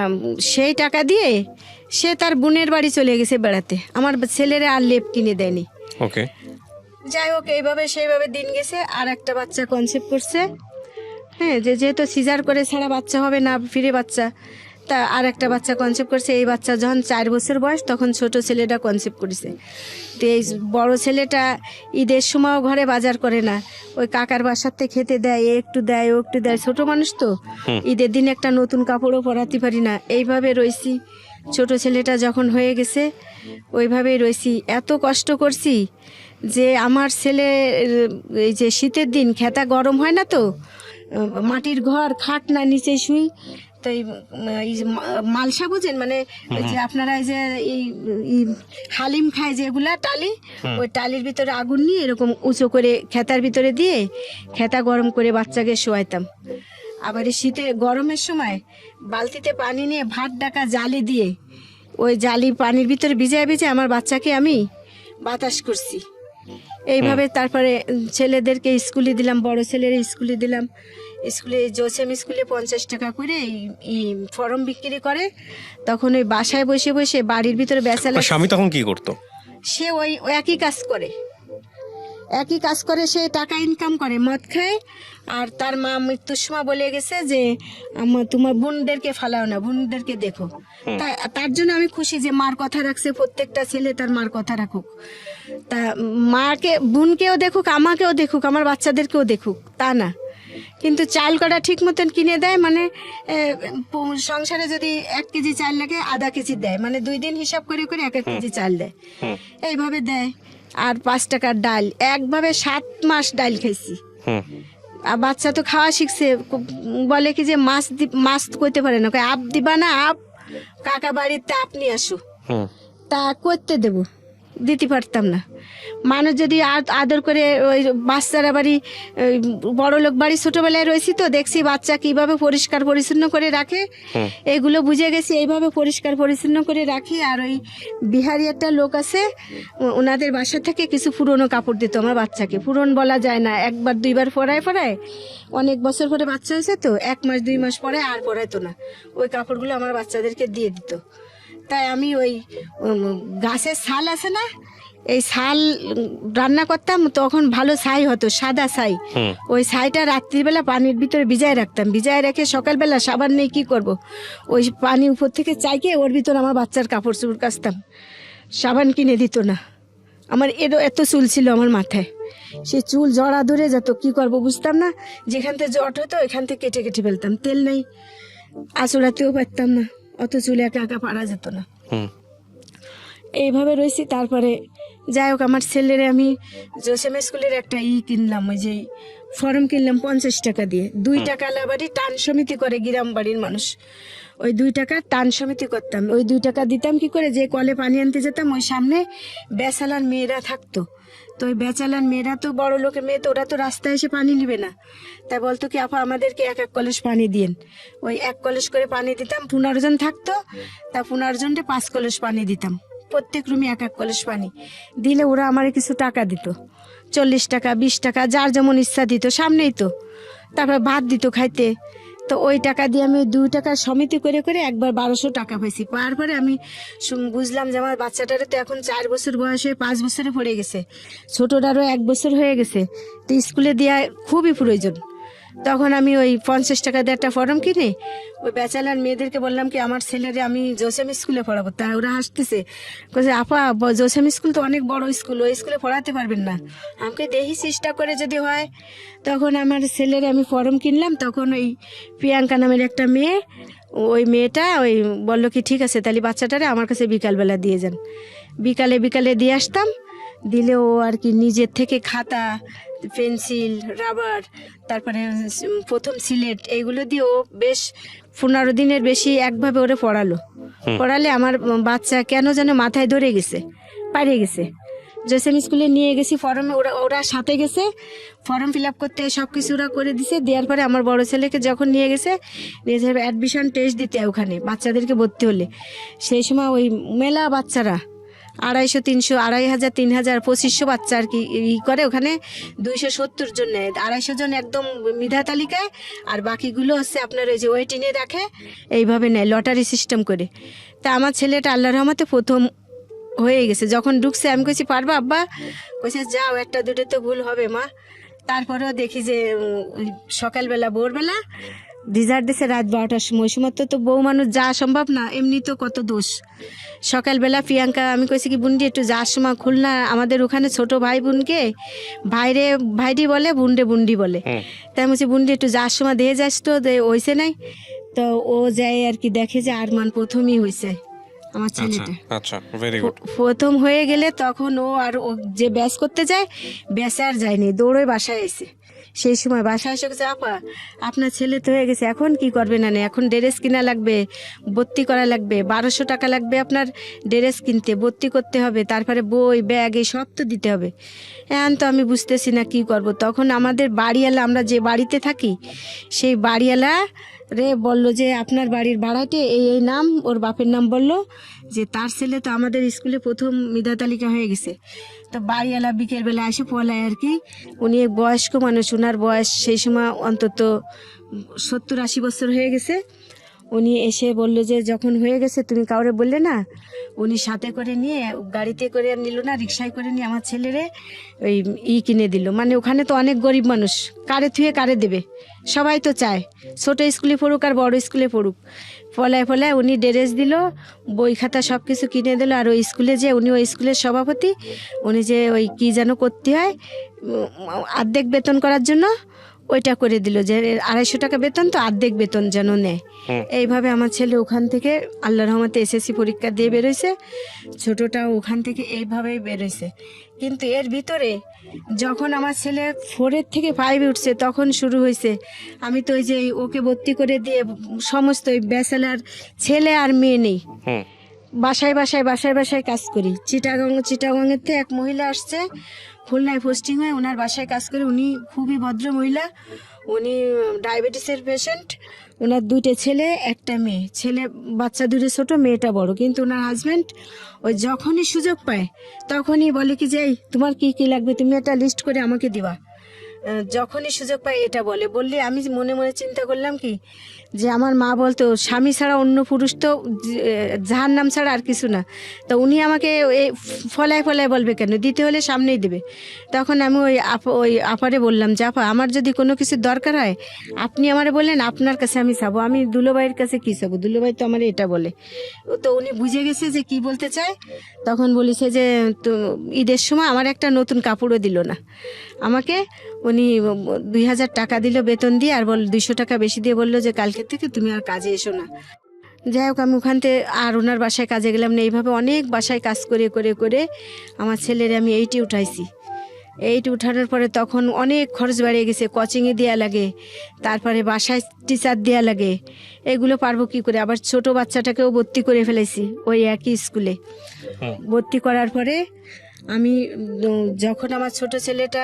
সেই টাকা দিয়ে সে তার বোনের বাড়ি চলে গেছে বেড়াতে, আমার ছেলেরা আর লেপ কিনে দেয়নি। ওকে, যাই হোক, এইভাবে সেইভাবে দিন গেছে। আর একটা বাচ্চা কনসেপ্ট করছে, হ্যাঁ, যেহেতু সিজার করে ছাড়া বাচ্চা হবে না, ফিরে বাচ্চা, তা আর একটা বাচ্চা কনসেপ্ট করছে। এই বাচ্চা যখন 4 বছর বয়স, তখন ছোট ছেলেটা কনসেপ্ট করেছে। তো এই বড় ছেলেটা ঈদের সময়ও ঘরে বাজার করে না, ওই কাকার বাসার থেকে খেতে দেয়, এ একটু দেয় ও একটু দেয়, ছোট মানুষ তো, ঈদের দিন একটা নতুন কাপড়ও পরাতে পারি না, এইভাবে রয়েছি। ছোট ছেলেটা যখন হয়ে গেছে ওইভাবেই রয়েছি, এত কষ্ট করছি যে আমার ছেলে, এই যে শীতের দিন খেতা গরম হয় না তো, মাটির ঘর, খাট না, নিচে শুই। তো এই যে মালসা বুঝেন, মানে ওই যে আপনারা এই যে এই হালিম খায় যেগুলা টালি, ওই টালির ভিতরে আগুন নিয়ে এরকম উঁচু করে খেতার ভিতরে দিয়ে খেতা গরম করে বাচ্চাকে শোয়াইতাম। আবার এই শীতে গরমের সময় বালতিতে পানি নিয়ে ভাত ডাকা জালি দিয়ে ওই জালি পানির ভিতরে ভিজায় ভিজায় আমার বাচ্চাকে আমি বাতাস করছি। এইভাবে তারপরে ছেলেদেরকে স্কুলে দিলাম, বড় ছেলের স্কুলে দিলাম। স্কুলে জোসেম স্কুলে 50 টাকা করে এই ফর্ম বিক্রি করে, তখন ওই বাসায় বসে বসে বাড়ির ভিতরে বেচালে। স্বামী তখন কি করতো? সে ওই একই কাজ করে, সে টাকা ইনকাম করে, মদ খায়। আর তার মা মৃত্যুর সময় বলে গেছে যে তোমার বোনদেরকে ফালাও না, বোনদেরকে দেখো। তার জন্য আমি খুশি যে মার কথা রাখছে, প্রত্যেকটা ছেলে তার মার কথা রাখুক। তা মাকে, বোনকেও দেখুক, আমাকেও দেখুক, আমার বাচ্চাদেরকেও দেখুক, তা না। কিন্তু চাল কটা ঠিক মতন কিনে দেয়, মানে সংসারে যদি 1 কেজি চাল লাগে আধা কেজি দেয়, মানে 2 দিন হিসাব করে করে 1 কেজি চাল দেয়, এইভাবে দেয়। আর 5 টাকার ডাল, একভাবে 7 মাস ডাল খাইছি। আর বাচ্চা তো খাওয়া শিখছে, বলে কি যে মাছ করতে পারে না, আপ দিবা না, আপ কাকা বাড়িতে আপনি আসো, তা করতে দেবো, দিতে পারতাম না। মানুষ যদি আদর করে, ওই বাচ্চারা বাড়ি, বড় লোক বাড়ি ছোটবেলায় রয়েছি তো, দেখছি বাচ্চা কিভাবে পরিষ্কার পরিচ্ছন্ন করে রাখে, এগুলো বুঝে গেছি, এইভাবে পরিষ্কার পরিচ্ছন্ন করে রাখি। আর ওই বিহারি একটা লোক আছে, ওনাদের বাসা থেকে কিছু পুরনো কাপড় দিত আমার বাচ্চাকে, পুরন বলা যায় না, 1বার 2বার পরায়, অনেক বছর পরে বাচ্চা হয়েছে তো, 1 মাস 2 মাস পরে আর পরাইতো না, ওই কাপড়গুলো আমার বাচ্চাদেরকে দিয়ে দিত। তাই আমি ওই গাছের ছাল আছে না, এই ছাল রান্না করতাম, তখন ভালো ছাই হতো, সাদা ছাই, ওই ছাইটা রাত্রিবেলা পানির ভিতরে ভিজায় রাখতাম, ভিজায় রেখে সকালবেলা সাবান নেই কি করব, ওই পানি উপর থেকে চাইকে ওর ভিতরে আমার বাচ্চার কাপড় চোপড় কাচতাম, সাবান কিনে দিত না। আমার এত চুল ছিল আমার মাথায়, সে চুল জড়া ধরে যেত, কি করব বুঝতাম না, যেখান থেকে জট হতো ওইখান থেকে কেটে কেটে ফেলতাম, তেল নেই, আঁচড়াতেও পারতাম না, অত চুল একা একা পারা যেত না। এইভাবে রয়েছি। তারপরে যাই হোক, আমার ছেলেরে আমি জোসেম স্কুলের একটা কিনলাম, ওই যে ফর্ম কিনলাম 50 টাকা দিয়ে। 2 টাকা বাড়ি টান সমিতি করে গ্রাম বাড়ির মানুষ, ওই 2 টাকা টান সমিতি করতাম, ওই 2 টাকা দিতাম কি করে, যে কলে পানি আনতে যেতাম ওই সামনে বেসালার মেয়েরা থাকতো, তো ওই বেচালার মেয়েরা তো বড় লোকের মেয়ে, তো ওরা তো রাস্তায় এসে পানি নিবে না, তাই বলতো কি আপা আমাদেরকে এক এক কলস পানি দিন। ওই এক কলস করে পানি দিতাম, 15 জন থাকতো, তা 15 জনকে 5 কলস পানি দিতাম, প্রত্যেক রুমে এক এক কলস পানি দিলে ওরা আমার কিছু টাকা দিত, 40 টাকা 20 টাকা যার যেমন ইচ্ছা দিত, সামনেই তো। তারপর ভাত দিত খাইতে। তো ওই টাকা দিয়ে আমি ওই 2 টাকার সমিতি করে করে একবার 1200 টাকা পাইছি। পাওয়ার পরে আমি বুঝলাম যে আমার বাচ্চাটারও তো এখন 4 বছর বয়স হয়ে 5 বছরে পড়ে গেছে, ছোটটারও 1 বছর হয়ে গেছে, তো স্কুলে দেওয়া খুবই প্রয়োজন। তখন আমি ওই 50 টাকা দিয়ে একটা ফর্ম কিনে ওই বেচালার মেয়েদেরকে বললাম কি আমার ছেলেরে আমি জোসেম স্কুলে পড়াবো। তা ওরা হাসতেছে, বলছে আপা জোসেম স্কুল তো অনেক বড় স্কুল, ওই স্কুলে পড়াতে পারবেন না। আমাকে দেখি চেষ্টা করে যদি হয়। তখন আমার ছেলের আমি ফর্ম কিনলাম। তখন ওই প্রিয়াঙ্কা নামের একটা মেয়ে, ওই মেয়েটা ওই বললো কি ঠিক আছে তাহলে বাচ্চাটারে আমার কাছে বিকালবেলা দিয়ে যান। বিকালে বিকালে দিয়ে আসতাম, দিলে ও আর কি নিজের থেকে খাতা পেন্সিল রাবার তারপরে প্রথম সিলেট এইগুলো দিয়ে ও বেশ 15 দিনের বেশি একভাবে ওরে পড়ালে আমার বাচ্চা কেন যেন মাথায় ধরে গেছে, পারে গেছে। জোসেম স্কুলে নিয়ে গেছি, ফর্মে ওরা সাথে গেছে, ফর্ম ফিল আপ করতে সব কিছু ওরা করে দিছে। দেওয়ার পরে আমার বড় ছেলেকে যখন নিয়ে গেছে অ্যাডমিশন টেস্ট দিতে ওখানে বাচ্চাদেরকে ভর্তি হলে, সেই সময় ওই মেলা বাচ্চারা 250 300 2500 3000 2500 বাচ্চা আর কি করে ওখানে, 270 জন নেয়, 250 জন একদম মেধা তালিকায়, আর বাকিগুলো হচ্ছে আপনার ওই যে ওয়েটিংয়ে রাখে, এইভাবে নেয় লটারি সিস্টেম করে। তা আমার ছেলেটা আল্লাহর রহমতে প্রথম হয়ে গেছে। যখন ঢুকছে আমি কইছি পারবা আব্বা, কইছে যাও, একটা দুটো তো ভুল হবে মা। তারপরেও দেখি যে সকালবেলা ভোরবেলা রিজার্ট দিছে রাত 12টার সময়, সময় তো বউ মানুষ যাওয়া সম্ভব না, এমনি তো কত দোষ। সকালবেলা প্রিয়াঙ্কা আমি কইছি কি বুন্ডি একটু যাওয়ার সময় খুলনা আমাদের ওখানে ছোট ভাই বোনকে ভাইরি বলে, বুন্ডে বুন্ডি বলে, তাই বলছি বুন্ডি একটু যাওয়ার সময় দিয়ে যাস তো, হয়েছে নাই। তো ও যায় আর কি দেখে যে আরমান প্রথমই হয়েছে আমার ছেলেটা। আচ্ছা ভেরি গুড। প্রথম হয়ে গেলে তখন ও আর ও যে ব্যাস করতে যায়, ব্যাসে আর যায়নি, দৌড়ে বাসায় এসে সেই সময় বাসায় এসে গেছে আপা আপনার ছেলে তো হয়ে গেছে, এখন কি করবে না, এখন ড্রেস কিনা লাগবে, ভর্তি করা লাগবে, 1200 টাকা লাগবে আপনার ড্রেস কিনতে, ভর্তি করতে হবে, তারপরে বই ব্যাগ এই সব তো দিতে হবে। এখন তো আমি বুঝতেছি না কি করব। তখন আমাদের বাড়িওয়ালা, আমরা যে বাড়িতে থাকি সেই বাড়িওয়ালা রে বললো যে আপনার বাড়ির ভাড়াটে এই নাম, ওর বাপের নাম বললো যে তার ছেলে তো আমাদের স্কুলে প্রথম মেধা তালিকা হয়ে গেছে। তো বাড়িওয়ালা বিকেলবেলা এসে পলায় আর কি, উনি এক বয়স্ক মানুষ, ওনার বয়স সেই সময় অন্তত 70-80 বছর হয়ে গেছে। উনি এসে বললো যে যখন হয়ে গেছে তুমি কাউরে বললে না, উনি সাথে করে নিয়ে গাড়িতে করে নিল না, রিক্সায় করে নিয়ে আমার ছেলেরে ওই কিনে দিল। মানে ওখানে তো অনেক গরিব মানুষ, কারে থুয়ে কারে দেবে, সবাই তো চায় ছোট স্কুলে পড়ুক আর বড় স্কুলে পড়ুক। ফলায় ফলায় উনি ড্রেস দিল, বই খাতা সব কিছু কিনে দিল। আর ওই স্কুলে যে উনি ওই স্কুলের সভাপতি, উনি যে ওই কি যেন করতে হয় অর্ধেক বেতন করার জন্য ওইটা করে দিল, যে 250 টাকা বেতন তো অর্ধেক বেতন যেন নেয়। এইভাবে আমার ছেলে ওখান থেকে আল্লাহর রহমতে এসএসসি পরীক্ষা দিয়ে বেরোইছে, ছোটটাও ওখান থেকে এইভাবেই বেরোইছে। কিন্তু এর ভিতরে যখন আমার ছেলে 4 থেকে 5 উঠছে তখন শুরু হয়েছে, আমি তো ওই যে ওকে ভর্তি করে দিয়ে সমস্ত ওই ব্যাচেলার ছেলে আর মেয়ে নেই, বাসায় বাসায় বাসায় বাসায় কাজ করি। চিটাগংয়ের থেকে এক মহিলা আসছে, খুলনায় পোস্টিং হয়ে ওনার বাসায় কাজ করে। উনি খুবই ভদ্র মহিলা, উনি ডায়াবেটিসের পেশেন্ট, ওনার 2টে ছেলে 1টা মেয়ে, ছেলে বাচ্চা 2 ছোট, মেয়েটা বড়। কিন্তু ওনার হাজব্যান্ড ওই যখনই সুযোগ পায় তখনই বলে কি যে তোমার কি কি লাগবে তুমি একটা লিস্ট করে আমাকে দিবা, যখনই সুযোগ পায় এটা বললে আমি মনে মনে চিন্তা করলাম কি যে আমার মা বলতো স্বামী ছাড়া অন্য পুরুষ তো জাহান্নাম ছাড়া আর কিছু না, তো উনি আমাকে ফলায় ফলায় বলবে কেন, দিতে হলে সামনেই দেবে। তখন আমি ওই আপারে বললাম যে আপা আমার যদি কোনো কিছু দরকার হয় আপনি আমারে বললেন, আপনার কাছে আমি চাবো, আমি দুলোভাইয়ের কাছে কি চাবো, দুলোভাই তো আমার এটা বলে। তো উনি বুঝে গেছে যে কি বলতে চায়। তখন বলেছে যে তো ঈদের সময় আমার একটা নতুন কাপড়ও দিল না আমাকে, উনি 2000 টাকা দিল বেতন দিয়ে, আর 200 টাকা বেশি দিয়ে বললো যে কালকে থেকে তুমি আর কাজে এসো না। যাই হোক আমি ওখান থেকে আর ওনার বাসায় কাজে গেলাম না। এইভাবে অনেক বাসায় কাজ করে করে করে আমার ছেলের আমি 8 উঠাইছি। 8 উঠানোর পরে তখন অনেক খরচ বেড়ে গেছে, কোচিংয়ে দেওয়া লাগে, তারপরে বাসায় টিচার দেওয়া লাগে, এগুলো পারবো কি করে। আবার ছোট বাচ্চাটাকেও ভর্তি করে ফেলেছি ওই একই স্কুলে। ভর্তি করার পরে আমি যখন আমার ছোট ছেলেটা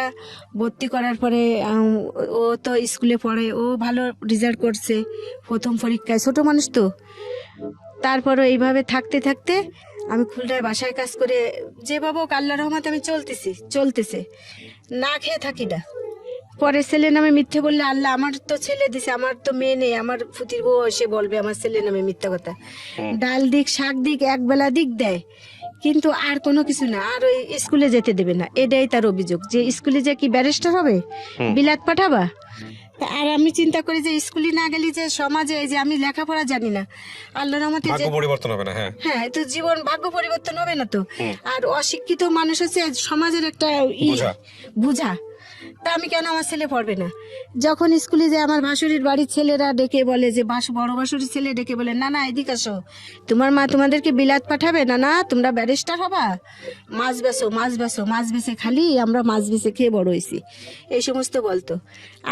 ভর্তি করার পরে ও তো স্কুলে পড়ে, ও ভালো রেজাল্ট করছে প্রথম পরীক্ষায়, ছোট মানুষ তো। তারপরও এইভাবে থাকতে থাকতে আমি খুলনায় বাসায় কাজ করে যেভাবে হোক আল্লাহ রহমতে আমি চলতেছে, না খেয়ে থাকি না। পরে ছেলে নামে মিথ্যে বললে আল্লাহ আমার তো ছেলে দিছে, আমার তো মেয়ে নেই, আমার ফুতির বউ এসে বলবে আমার ছেলে নামে মিথ্যা কথা। ডাল দিক শাক দিক একবেলা দিক দেয়, কিন্তু আর কোনো কিছু না, আর ওই স্কুলে যেতে দেবে না, এটাই তার অভিযোগ। যে স্কুলে যে কি ব্যারিস্টার হবে, বিলাত পাঠাবা। তা আর আমি চিন্তা করি যে স্কুলে না গেলে যে সমাজে এই যে আমি লেখাপড়া জানি না, আল্লাহর রহমতে যে ভাগ্য পরিবর্তন হবে না। হ্যাঁ, হ্যাঁ, তো জীবন ভাগ্য পরিবর্তন হবে না তো। আর অশিক্ষিত মানুষ হচ্ছে সমাজের একটা বুঝা। তা আমি কেন আমার ছেলে পড়বে না? যখন স্কুলে যায় আমার ভাসুরির বাড়ির ছেলেরা ডেকে বলে যে বড় ভাসুরির ছেলে ডেকে বলে, না না এদিকে আসো, তোমার মা তোমাদেরকে বিলাত পাঠাবে না, না তোমরা ব্যারিস্টার হবা, মাছ বেচো মাছ বেচো, মাছ বেচে খালি আমরা মাছ বেচে খেয়ে বড় হয়েছি, এই সমস্ত বলতো।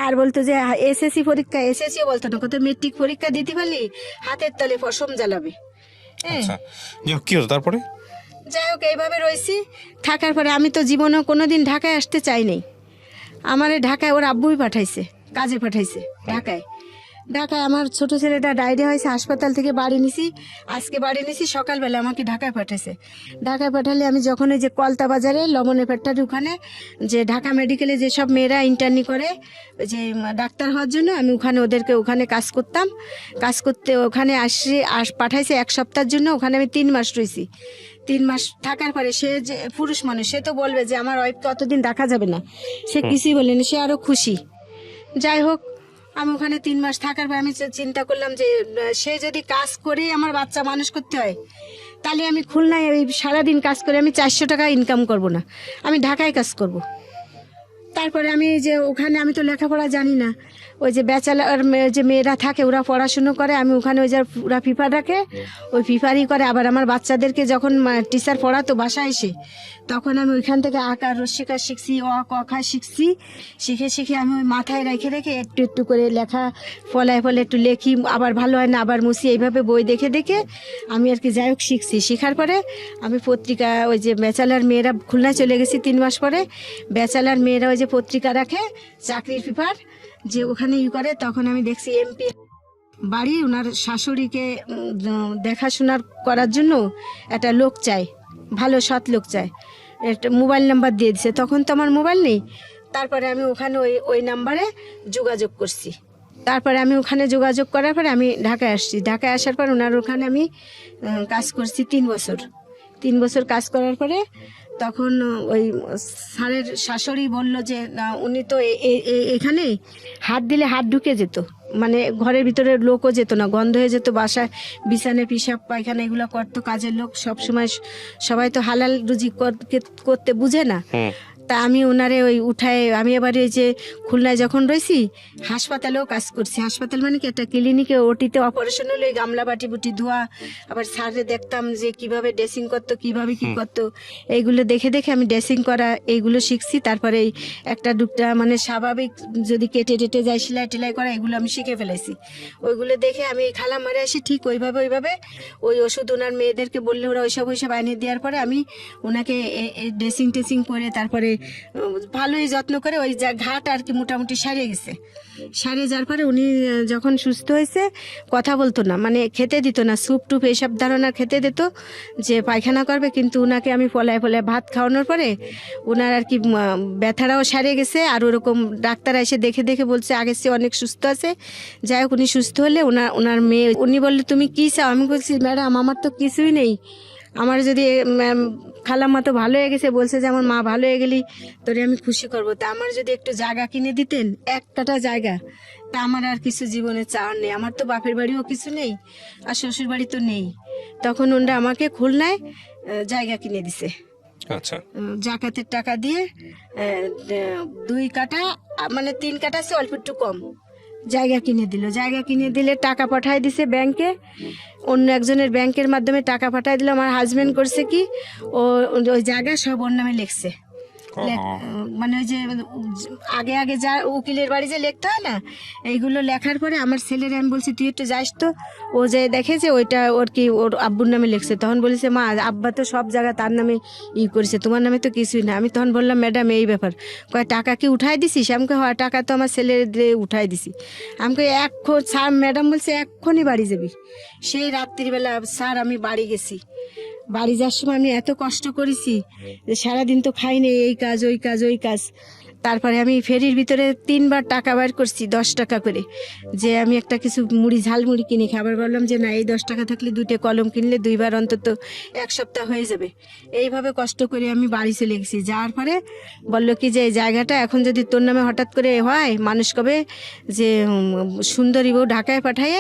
আর বলতো যে এসএসসি পরীক্ষা, এসএসসিও বলতো না, কত মেট্রিক পরীক্ষা দিতে পারলি হাতের তালে পশম জ্বালাবে। হ্যাঁ, কি হতো তারপরে? যাই হোক এইভাবে রয়েছি। থাকার পরে আমি তো জীবনেও কোনোদিন ঢাকায় আসতে চাই নাই। আমারে ঢাকায় ওর আব্বুই পাঠাইছে, কাজে পাঠাইছে ঢাকায়। আমার ছোট ছেলেটা ডায়রিয়া হয়েছে, হাসপাতাল থেকে বাড়ি নিছি, আজকে বাড়ি নিছি, সকালবেলা আমাকে ঢাকায় পাঠাইছে। ঢাকায় পাঠালে আমি যখন এই যে কলতা বাজারে লবণের পেটটার ওখানে যে ঢাকা মেডিকেলে যেসব মেয়েরা ইন্টার্নি করে যে ডাক্তার হওয়ার জন্য, আমি ওদেরকে ওখানে কাজ করতাম। কাজ করতে ওখানে পাঠাইছে 1 সপ্তাহের জন্য। ওখানে আমি 3 মাস রয়েছি। 3 মাস থাকার পরে সে যে পুরুষ মানুষ, সে তো বলবে যে আমার ওয়াইফকে অতদিন দেখা যাবে না, সে কিছুই বলেনি, সে আরো খুশি। যাই হোক, আমি ওখানে 3 মাস থাকার পর আমি চিন্তা করলাম যে সে যদি কাজ করে আমার বাচ্চা মানুষ করতে হয়, তাহলে আমি খুলনায় ওই সারাদিন কাজ করে আমি 400 টাকা ইনকাম করব না, আমি ঢাকায় কাজ করব। তারপরে আমি যে ওখানে আমি তো লেখাপড়া জানি না, ওই যে ব্যাচেলার যে মেয়েরা থাকে ওরা পড়াশুনো করে, আমি ওখানে ওই যে ওরা ফিফা রাখে, ওই ফিফারই করে। আবার আমার বাচ্চাদেরকে যখন টিচার পড়াতো বাসায় এসে, তখন আমি ওইখান থেকে আঁকার রসিকা শিখছি, ক খ শিখছি। শিখে আমি ওই মাথায় রেখে একটু একটু করে লেখা ফলায় একটু লেখি, আবার ভালো হয় না আবার মুছি, এইভাবে বই দেখে আমি আর কি যাই হোক শিখছি। শেখার পরে আমি পত্রিকা, ওই যে ব্যাচেলার মেয়েরা খুলনায় চলে গেছি 3 মাস পরে, ব্যাচেলার মেয়েরা ওই যে পত্রিকা রাখে চাকরির পেপার যে ওখানে করে, তখন আমি দেখছি এমপি বাড়ি ওনার শাশুড়িকে দেখাশোনার করার জন্য একটা লোক চাই, ভালো সৎ লোক চাই, একটা মোবাইল নাম্বার দিয়ে দিছে। তখন তো আমার মোবাইল নেই। তারপরে আমি ওখানে ওই নাম্বারে যোগাযোগ করছি। তারপরে আমি ওখানে যোগাযোগ করার পরে আমি ঢাকায় আসছি। ঢাকায় আসার পর ওনার ওখানে আমি কাজ করছি 3 বছর। 3 বছর কাজ করার পরে তখন ওই স্যারের শাশুড়ি বলল যে উনি তো এখানে হাত দিলে হাত ঢুকে যেত, মানে ঘরের ভিতরে লোকও যেত না, গন্ধ হয়ে যেত, বাসায় বিছানে পিসাব পায়খানা এগুলো করতো কাজের লোক। সবাই তো হালাল রুজি করতে বুঝে না। তা আমি ওনারে ওই উঠায়, আমি এবারে ওই যে খুলনায় যখন রয়েছি হাসপাতালেও কাজ করছি। হাসপাতাল মানে কি একটা ক্লিনিকে, ওটিতে অপারেশন হলে ওই গামলা বাটি বুটি ধোয়া, আবার স্যারে দেখতাম যে কিভাবে ড্রেসিং করতো, কিভাবে কি করতো, এইগুলো দেখে আমি ড্রেসিং করা এইগুলো শিখছি। তারপরে এই একটা দুটা মানে স্বাভাবিক যদি কেটে যায় সেলাই টেলাই করা, এগুলো আমি শিখে ফেলেছি। ওইগুলো দেখে আমি খালা মারে আসি, ঠিক ওইভাবে ওই ওষুধ ওনার মেয়েদেরকে বললে ওরা ওইসব আনিয়ে দেওয়ার পরে আমি ওনাকে ড্রেসিং টেসিং করে তারপরে ভালোই যত্ন করে ওই ঘাট আর কি মোটামুটি সারিয়ে গেছে। সারিয়ে যাওয়ার পরে উনি যখন সুস্থ হয়েছে কথা বলতো না, মানে খেতে দিত না, স্যুপ টুপ এইসব ধরনের খেতে দিত যে পায়খানা করবে, কিন্তু উনাকে আমি ফলায় ভাত খাওয়ানোর পরে ওনার আর কি ব্যথাটাও সারিয়ে গেছে। আর ওরকম ডাক্তার এসে দেখে বলছে আগের চেয়ে অনেক সুস্থ আছে। যাই হোক, উনি সুস্থ হলে ওনার মেয়ে উনি বললে তুমি কী চাও? আমি বলছি ম্যাডাম আমার তো কিছুই নেই, আমার যদি খালাম্মা তো ভালো হয়ে গেছে, বলছে যে আমার মা ভালো হয়ে গেলি তোরে আমি খুশি করবো, তা আমার যদি একটু জায়গা কিনে দিতেন, 1 কাঠা জায়গা, তা আমার আর কিছু জীবনে চাওয়ার নেই। আমার তো বাপের বাড়িও কিছু নেই আর শ্বশুর বাড়ি তো নেই। তখন ওনারা আমাকে খুলনায় জায়গা কিনে দিছে। আচ্ছা, জাকাতের টাকা দিয়ে 2 কাঠা মানে 3 কাঠা আছে অল্প একটু কম জায়গা কিনে দিল। জায়গা কিনে দিলে টাকা পাঠায় দিছে ব্যাংকে, অন্য একজনের ব্যাংকের মাধ্যমে টাকা পাঠায় দিল। আমার হাজবেন্ড করছে কি, ওই জায়গা সব ওর নামে লিখছে। মানে ওই যে আগে আগে যা উকিলের বাড়ি যে লিখতে হয় না, এইগুলো লেখার পরে আমার ছেলের আমি বলছি তুই একটু যাস তো, ও যে দেখে যে ওইটা ওর কি ওর আব্বুর নামে লিখছে, তখন বলেছে মা আব্বা তো সব জায়গা তার নামে করেছে, তোমার নামে তো কিছুই না। আমি তখন বললাম ম্যাডাম এই ব্যাপার, কয় টাকা কি উঠাই দিছিস? আমাকে হয় টাকা তো আমার ছেলের উঠাই দিছি। আমাকে এখন স্যার ম্যাডাম বলছে এক্ষুনি বাড়ি যাবি। সেই রাত্রিবেলা স্যার আমি বাড়ি গেছি, বাড়ি যাওয়ার সময় আমি এত কষ্ট করেছি যে সারাদিন তো খাইনি, এই কাজ ওই কাজ ওই কাজ। তারপরে আমি ফেরির ভিতরে 3বার টাকা বের করছি 10 টাকা করে, যে আমি একটা কিছু মুড়ি ঝালমুড়ি কিনে খাবার। বললাম যে না, এই 10 টাকা থাকলে 2টে কলম কিনলে 2বার অন্তত 1 সপ্তাহ হয়ে যাবে। এইভাবে কষ্ট করে আমি বাড়ি চলে গেছি। যাওয়ার পরে বললো কি যে এই জায়গাটা এখন যদি তোর নামে হঠাৎ করে হয়, মানুষ কবে যে সুন্দরী বউ ঢাকায় পাঠায়ে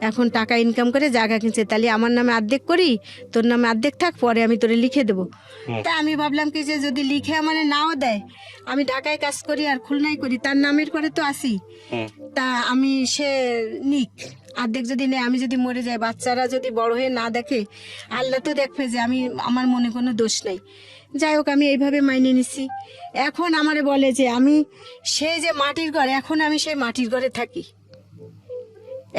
এখন টাকা ইনকাম করে জায়গা কিনছে, তাহলে আমার নামে অর্ধেক করি, তোর নামে অর্ধেক থাক, পরে আমি তোরে লিখে দেবো। তা আমি ভাবলাম কি যে যদি লিখে আমার নাও দেয়, আমি ঢাকায় কাজ করি আর খুলনায় করি, তার নামের পরে তো আসি, তা আমি সে নিক অর্ধেক যদি নেই, আমি যদি মরে যাই, বাচ্চারা যদি বড় হয়ে না দেখে, আল্লাহ তো দেখবে যে আমি আমার মনে কোনো দোষ নেই। যাই হোক আমি এইভাবে মাইনে নিছি। এখন আমারে বলে যে আমি সেই যে মাটির ঘর, এখন আমি সেই মাটির ঘরে থাকি,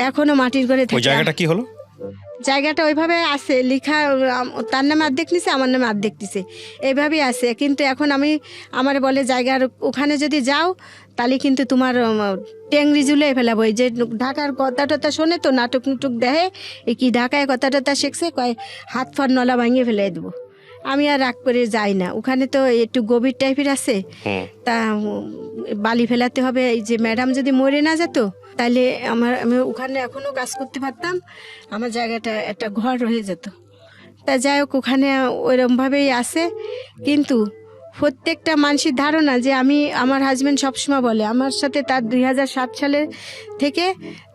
এখনো মাটির ঘরে ওই থাকি। জায়গাটা কি হলো? জায়গাটা ওইভাবে আছে লেখা, তার নামে অর্ধেক নিছে, আমার নামে অর্ধেক নিছে, এইভাবেই আছে। কিন্তু এখন আমি আমার বলে জায়গার ওখানে যদি যাও তাহলে কিন্তু তোমার টেংরি ঝুলে ফেলাবো। এই যে ঢাকার কথা টথা শোনে তো, নাটক নুটুক দেখে, এই কি ঢাকায় কথা টথা শিখছে, কয় হাত ফার নলা ভাঙিয়ে ফেলে দেবো। আমি আর রাগ করে যাই না, ওখানে তো একটু গভীর টাইপের আছে, তা বালি ফেলাতে হবে। এই যে ম্যাডাম যদি মরে না যেত তাহলে আমি ওখানে এখনও কাজ করতে পারতাম, আমার জায়গাটা একটা ঘর রয়ে যেত। তা যাই হোক ওখানে ওইরকমভাবেই আছে। কিন্তু প্রত্যেকটা মানুষের ধারণা যে আমি, আমার হাজব্যান্ড সবসময় বলে আমার সাথে তার 2007 সালে থেকে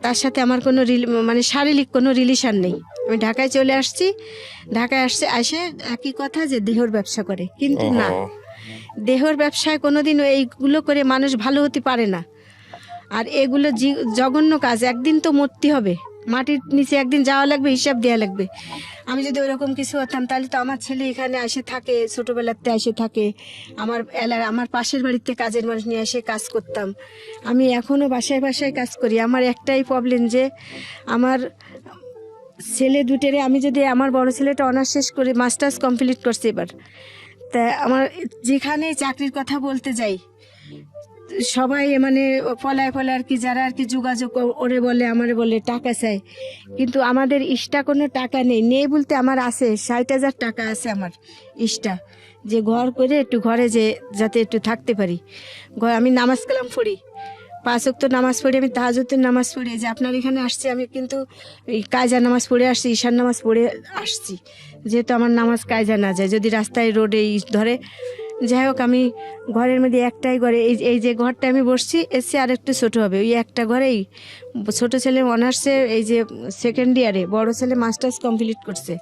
তার সাথে আমার কোনো মানে শারীরিক কোনো রিলেশন নেই। আমি ঢাকায় চলে আসছি, ঢাকায় আসে একই কথা যে দেহর ব্যবসা করে, কিন্তু না, দেহর ব্যবসায় কোনোদিন এইগুলো করে মানুষ ভালো হতে পারে না। আর এগুলো জঘন্য কাজ, একদিন তো মরতে হবে, মাটির নিচে একদিন যাওয়া লাগবে, হিসাব দেওয়া লাগবে। আমি যদি ওরকম কিছু হতাম তাহলে তো আমার ছেলে এখানে এসে থাকে, ছোটোবেলাতে এসে থাকে, আমার পাশের বাড়িতে কাজের মানুষ নিয়ে এসে কাজ করতাম। আমি এখনও বাসায় বাসায় কাজ করি। আমার একটাই প্রবলেম যে আমার ছেলে দুটেরে, আমি যদি আমার বড় ছেলেটা অনার্স শেষ করে মাস্টার্স কমপ্লিট করছে এবার, তা আমার যেখানে চাকরির কথা বলতে যাই সবাই মানে ফলায় আর কি, যারা আর কি যোগাযোগ ওরে বলে, আমারে বলে টাকা চাই, কিন্তু আমাদের ইস্টা কোনো টাকা নেই বলতে আমার আছে 60,000 টাকা আছে আমার ইস্টা, যে ঘর করে একটু ঘরে যে যাতে একটু থাকতে পারি। আমি নামাজ কালাম পড়ি, 5 ওয়াক্ত নামাজ পড়ি, আমি তাহাজ্জুদের নামাজ পড়ি। যে আপনার এখানে আসছি আমি কিন্তু এই কায়জা নামাজ পড়ে আসছি, ঈশান নামাজ পড়ে আসছি, যেহেতু আমার নামাজ কায়জা না যায় যদি রাস্তায় রোডে ধরে। যাই হোক আমি ঘরের মধ্যে একটাই ঘরে, এই যে ঘরটা আমি বসছি এসে আর একটু ছোটো হবে, ওই একটা ঘরেই ছোটো ছেলে অনার্সে এই যে 2nd ইয়ারে, বড় ছেলে মাস্টার্স কমপ্লিট করছে।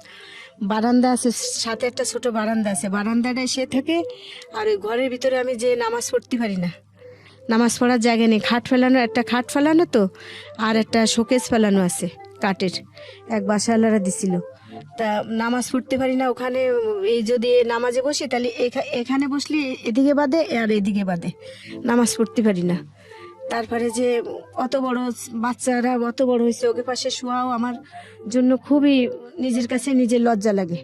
বারান্দা আছে, সাথে একটা ছোটো বারান্দা আছে, বারান্দাটায় সে থাকে। আর ওই ঘরের ভিতরে আমি যে নামাজ পড়তে পারি না, নামাজ পড়ার জায়গা নেই, খাট ফেলানো, একটা খাট ফেলানো তো, আর একটা শোকেস ফেলানো আছে কাঠের, এক বাসাওয়ালারা দিছিল। তা নামাজ পড়তে পারি না ওখানে। এই যদি নামাজে বসি তাহলে এখানে বসলে এদিকে বাদে আর এদিকে বাদে, নামাজ পড়তে পারি না। তারপরে যে অত বড় বাচ্চারা অত বড় হয়েছে, ওকে পাশে শোয়াও আমার জন্য খুবই নিজের কাছে নিজের লজ্জা লাগে।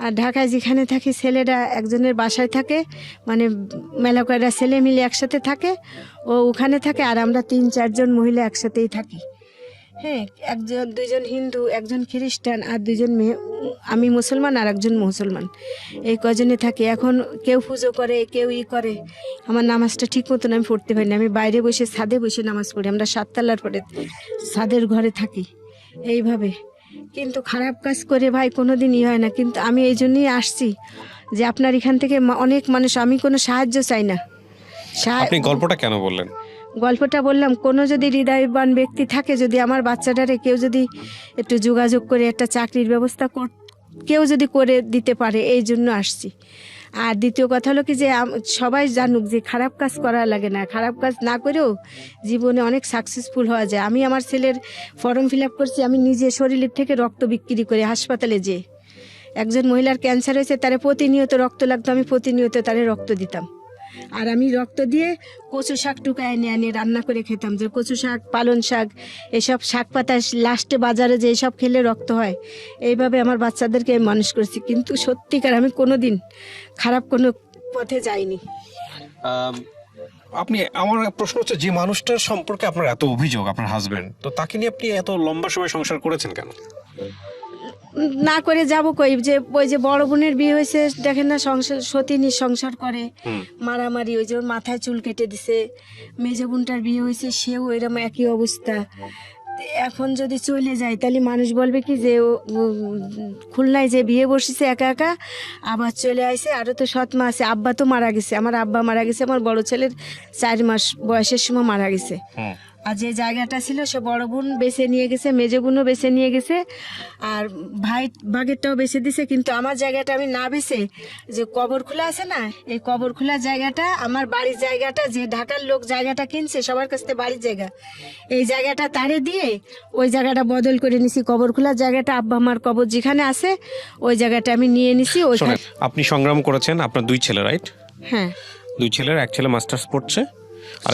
আর ঢাকায় যেখানে থাকি ছেলেরা একজনের বাসায় থাকে, মানে মেলা কয়টা ছেলে মিলে একসাথে থাকে, ও ওখানে থাকে, আর আমরা 3-4 জন মহিলা একসাথেই থাকি। হ্যাঁ, 2জন হিন্দু, 1জন খ্রিস্টান, আর 2জন মেয়ে, আমি মুসলমান আর 1জন মুসলমান, এই কজনে থাকি। এখন কেউ পুজো করে, কেউ করে, আমার নামাজটা ঠিক মতন আমি পড়তে পারি না। আমি বাইরে বসে ছাদে বসে নামাজ পড়ি, আমরা 7 তলার পরে ছাদের ঘরে থাকি এইভাবে। কিন্তু খারাপ কাজ করে ভাই কোনো দিনই হয় না। কিন্তু আমি এই জন্যই আসছি যে আপনার এখান থেকে অনেক মানুষ, আমি কোনো সাহায্য চাই না। আপনি গল্পটা কেন বললেন? গল্পটা বললাম, কোনো যদি হৃদয়বান ব্যক্তি থাকে, যদি আমার বাচ্চাটারে কেউ যদি একটু যোগাযোগ করে একটা চাকরির ব্যবস্থা কেউ যদি করে দিতে পারে, এই জন্য আসছি। আর দ্বিতীয় কথা হলো কি যে সবাই জানুক যে খারাপ কাজ করা লাগে না, খারাপ কাজ না করেও জীবনে অনেক সাকসেসফুল হওয়া যায়। আমি আমার ছেলের ফর্ম ফিল আপ করছি, আমি নিজে শরীরের থেকে রক্ত বিক্রি করে হাসপাতালে যেয়ে, একজন মহিলার ক্যান্সার হয়েছে, তারে প্রতিনিয়ত রক্ত লাগতো, আমি প্রতিনিয়ত তারে রক্ত দিতাম। আর আমি রক্ত দিয়ে কচু শাক টুকা এনে এনে রান্না করে খেতাম, যে কচু শাক, পালন শাক, এসব শাক পাতা লাস্টে বাজারে যে সব খেলে রক্ত হয়, এইভাবে আমার বাচ্চাদেরকে আমি মানুষ করেছি। কিন্তু সত্যিকার আমি কোনো দিন খারাপ কোনো পথে যাইনি। আপনি, আমার প্রশ্ন হচ্ছে, যে মানুষটার সম্পর্কে আপনার এত অভিযোগ, আপনার হাজবেন্ড, তো তাকে নিয়ে আপনি এত লম্বা সময় সংসার করেছেন কেন? না করে যাব কই, যে ওই যে বড় বোনের বিয়ে হয়েছে দেখেন না, সংসার সতীনী সংসার করে মারামারি, ওই যে ওর মাথায় চুল কেটে দিছে। মেজো বোনটার বিয়ে হয়েছে, সেও এরকম একই অবস্থা। এখন যদি চলে যায় তাহলে মানুষ বলবে কি যে ও খুলনায় যে বিয়ে বসেছে একা একা, আবার চলে আসে। আরও তো সৎ মা আছে, আব্বা তো মারা গেছে, আমার আব্বা মারা গেছে আমার বড় ছেলের 4 মাস বয়সের সময় মারা গেছে। আর যে জায়গাটা ছিল সে বড় বোন বেছে নিয়ে গেছে, মেজো বোনও বেছে নিয়ে গেছে, আর ভাই ভাগেরটাও বেছে দিছে। কিন্তু আমার জায়গাটা আমি না বেছে, যে কবর খোলা আছে না, এই কবর খোলা জায়গাটা আমার বাড়ির জায়গাটা, যে ঢাকার লোক জায়গাটা কিনছে সবার কাছ থেকে বাড়ির জায়গা, এই জায়গাটা তারে দিয়ে ওই জায়গাটা বদল করে নিছি। কবর খোলা জায়গাটা আব্বা আমার কবর যেখানে আছে ওই জায়গাটা আমি নিয়ে নিছি। শোনেন, আপনি সংগ্রাম করেছেন, আপনার 2 ছেলে, রাইট? হ্যাঁ, 2 ছেলের, এক ছেলে মাস্টার্স পড়ছে,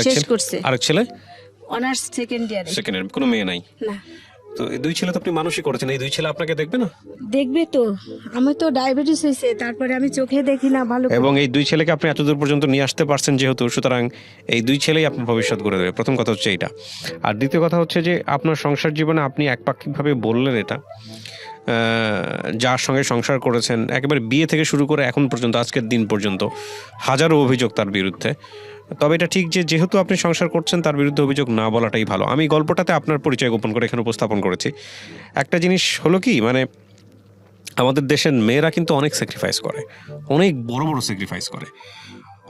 শেষ করছে, আরেক ছেলে অনার্স সেকেন্ড ইয়ারে। Second year. কোনো মেয়ে নাই? না। তো এই 2 ছেলে তো আপনি মানুষই করেছেন, এই 2 ছেলে আপনাকে দেখবে না? দেখবে তো, আমি তো ডায়াবেটিস হয়েছে, তারপরে আমি চোখে দেখি না ভালো। এবং এই 2 ছেলেকে আপনি এতদূর পর্যন্ত নিয়ে আসতে পারছেন যেহেতু, সুতরাং এই 2 ছেলেই আপনার ভবিষ্যৎ গড়ে দেবে। প্রথম কথা হচ্ছে এইটা। আর দ্বিতীয় কথা হচ্ছে যে আপনার সংসার জীবনে আপনি একপাক্ষিকভাবে বললেন এটা, যার সঙ্গে সংসার করেছেন একেবারে বিয়ে থেকে শুরু করে এখন পর্যন্ত, আজকের দিন পর্যন্ত হাজারো অভিযোগ তার বিরুদ্ধে। তবে এটা ঠিক যে যেহেতু আপনি সংসার করছেন, তার বিরুদ্ধে অভিযোগ না বলাটাই ভালো। আমি গল্পটাতে আপনার পরিচয় গোপন করে এখানে উপস্থাপন করেছি। একটা জিনিস হলো কি, মানে আমাদের দেশের মেয়েরা কিন্তু অনেক স্যাক্রিফাইস করে, অনেক বড় বড় স্যাক্রিফাইস করে,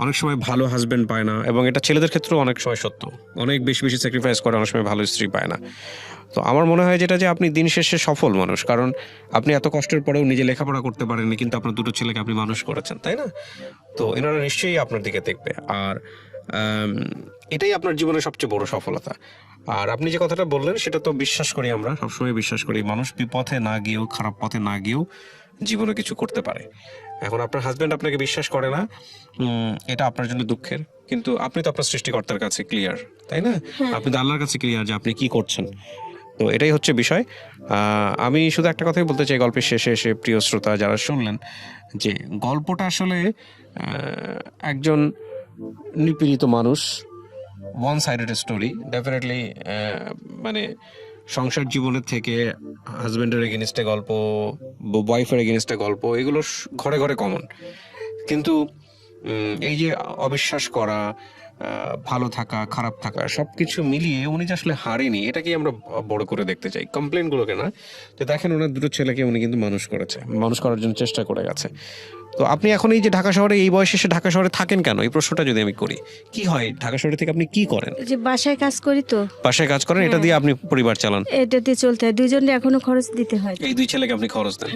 অনেক সময় ভালো হাজব্যান্ড পায় না, এবং এটা ছেলেদের ক্ষেত্রেও অনেক সময় সত্য, অনেক বেশি বেশি স্যাক্রিফাইস করে, অনেক সময় ভালো স্ত্রী পায় না। তো আমার মনে হয় যেটা, যে আপনি দিন শেষে সফল মানুষ, কারণ আপনি এত কষ্টের পরেও নিজে লেখাপড়া করতে পারেননি, কিন্তু আপনার 2 ছেলেকে আপনি মানুষ করেছেন, তাই না? তো এনারা নিশ্চয়ই আপনার দিকে দেখবে, আর এটাই আপনার জীবনের সবচেয়ে বড় সফলতা। আর আপনি যে কথাটা বললেন সেটা তো বিশ্বাস করি, আমরা সবসময় বিশ্বাস করি, মানুষ বিপথে না গিয়েও, খারাপ পথে না গিয়েও জীবনে কিছু করতে পারে। এখন আপনার হাজব্যান্ড আপনাকে বিশ্বাস করে না, এটা আপনার জন্য দুঃখের, কিন্তু আপনি তো আপনার সৃষ্টিকর্তার কাছে ক্লিয়ার, তাই না? আপনি তো আল্লাহর কাছে ক্লিয়ার যে আপনি কি করছেন। তো এটাই হচ্ছে বিষয়। আমি শুধু একটা কথাই বলতে চাই গল্পের শেষে এসে, প্রিয় শ্রোতা যারা শুনলেন, যে গল্পটা আসলে একজন নিপীড়িত মানুষ, ওয়ান সাইডেড স্টোরি, ডেফিনেটলি, মানে সংসার জীবনের থেকে হাজব্যান্ডের এগেনস্টে গল্প, ওয়াইফের এগেনস্টে গল্প, এগুলো ঘরে ঘরে কমন। কিন্তু এই যে অবিশ্বাস করা, ভালো থাকা, খারাপ থাকা, সবকিছু মিলিয়ে উনি যে আসলে হারেনি, এটাকেই আমরা বড় করে দেখতে চাই, কমপ্লেনগুলোকে না। যে দেখেন, ওনার 2 ছেলেকে উনি কিন্তু মানুষ করেছে, মানুষ করার জন্য চেষ্টা করে গেছে। তো আপনি এখন এই যে ঢাকা শহরে, এই বয়সে এসে ঢাকা শহরে থাকেন কেন, এই প্রশ্নটা যদি আমি করি, কি হয় ঢাকা শহরে থেকে আপনি কি করেন? যে বাসায় কাজ করি, তো বাসায় কাজ করেন, এটা দিয়ে আপনি পরিবার চালান? এটা দিয়ে চলতে হয়, 2 জনের এখনো খরচ দিতে হয়। এই 2 ছেলেকে আপনি খরচ দেন?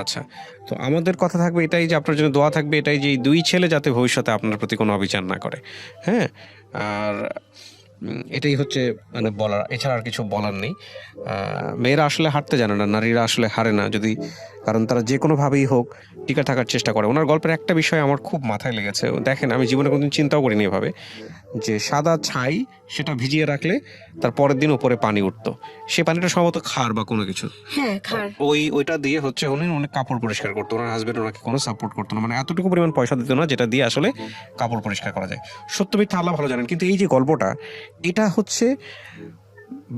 আচ্ছা, তো আমাদের কথা থাকবে এটাই, যে আপনার জন্য দোয়া থাকবে এটাই, যে এই 2 ছেলে যাতে ভবিষ্যতে আপনার প্রতি কোনো অবিচার না করে। হ্যাঁ, আর এটাই হচ্ছে মানে বলার, এছাড়া আর কিছু বলার নেই। মেয়েরা আসলে হারতে জানে না, নারীরা আসলে হারে না, যদি, কারণ তারা যে কোনোভাবেই হোক টিকে থাকার চেষ্টা করে। ওনার গল্পের একটা বিষয় আমার খুব মাথায় লেগেছে। দেখেন, আমি জীবনে কোনোদিন চিন্তাও করিনি এভাবে, যে সাদা ছাই সেটা ভিজিয়ে রাখলে তার পরের দিন উপরে পানি উঠতো, সে পানিটা সম্ভবত খার বা কোনো কিছু, হ্যাঁ খার, ওইটা দিয়ে হচ্ছে উনি অনেক কাপড় পরিষ্কার করতো। ওনার হাজবেন্ড ওনাকে কোনো সাপোর্ট করতো না, মানে এতটুকু পরিমাণ পয়সা দিত না যেটা দিয়ে আসলে কাপড় পরিষ্কার করা যায়। সত্য মিথ্যা আল্লাহ ভালো জানেন, কিন্তু এই যে গল্পটা, এটা হচ্ছে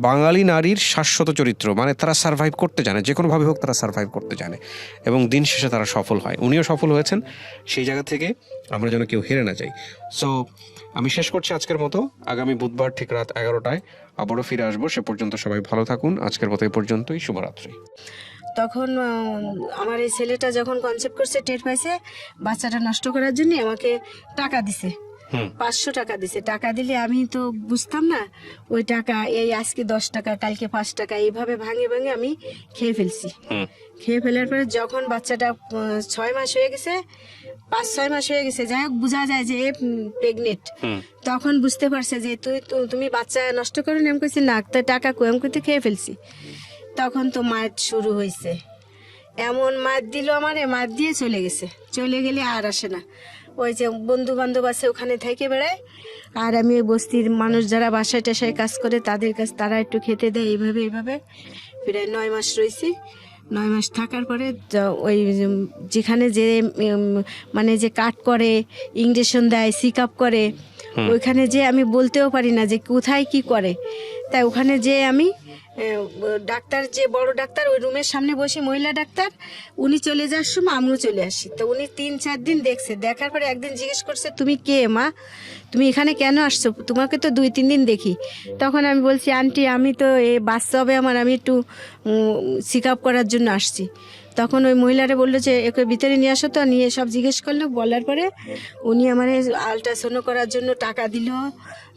বাঙালি নারীর শাশ্বত চরিত্র, মানে তারা সার্ভাইভ করতে জানে, যে কোনোভাবে হোক তারা সার্ভাইভ করতে জানে, এবং দিন শেষে তারা সফল হয়। উনিও সফল হয়েছেন, সেই জায়গা থেকে আমরা যেন কেউ হেরে না যাই। সো আমি শেষ করছি আজকের মতো। আগামী বুধবার ঠিক রাত 11টায় আবারও ফিরে আসবো। সে পর্যন্ত সবাই ভালো থাকুন। আজকের মতো এই পর্যন্তই। শুভরাত্রি। তখন আমার এই ছেলেটা যখন কনসেপ্ট করছে, টের পাইছে, বাচ্চাটা নষ্ট করার জন্য আমাকে টাকা দিছে, 500 টাকা দিছে। টাকা দিলে আমি তো বুঝতাম না, ওই টাকা এই আজকে 10 টাকা, কালকে 5 টাকা, এইভাবে ভাঙে ভাঙে আমি খেয়ে ফেলছি। খেয়ে ফেলার পরে যখন বাচ্চাটা 6 মাস হয়ে গেছে, 5-6 মাস হয়ে গেছে, যাই হোক বোঝা যায় যে প্রেগনেন্ট, তখন বুঝতে পারছে যে তুমি বাচ্চা নষ্ট করো না। আমি কইছি না, তো টাকা কই? আমি কইতে খেয়ে ফেলছি। তখন তো মায়ের শুরু হয়েছে, এমন মার দিল আমারে, মার দিয়ে চলে গেছে। চলে গেলে আর আসে না। ওই যে বন্ধু বান্ধব আছে ওখানে থেকে বেড়ায়, আর আমি ওই বস্তির মানুষ যারা বাসায় টাসায় কাজ করে তাদের কাছ তারা একটু খেতে দেয়। এইভাবে প্রায় 9 মাস রয়েছি। 9 মাস থাকার পরে ওই যেখানে যে মানে যে কাট করে, ইঞ্জেকশন দেয়, চেক আপ করে, ওইখানে যে আমি বলতেও পারি না যে কোথায় কি করে। তাই ওখানে যে আমি ডাক্তার, যে বড় ডাক্তার, ওই রুমের সামনে বসে মহিলা ডাক্তার, উনি চলে যাওয়ার সময় আমিও চলে আসি। তো উনি 3-4 দিন দেখছে। দেখার পরে একদিন জিজ্ঞেস করছে, তুমি কে মা, তুমি এখানে কেন আসছো, তোমাকে তো 2-3 দিন দেখি। তখন আমি বলছি, আন্টি আমি তো এই বাচ্চা হবে আমার, আমি একটু চেক আপ করার জন্য আসছি। তখন ওই মহিলারা বললো যে একে ভিতরে নিয়ে আসো। তো নিয়ে সব জিজ্ঞেস করলো, বলার পরে উনি আমার আলট্রাসাউন্ড করার জন্য টাকা দিল।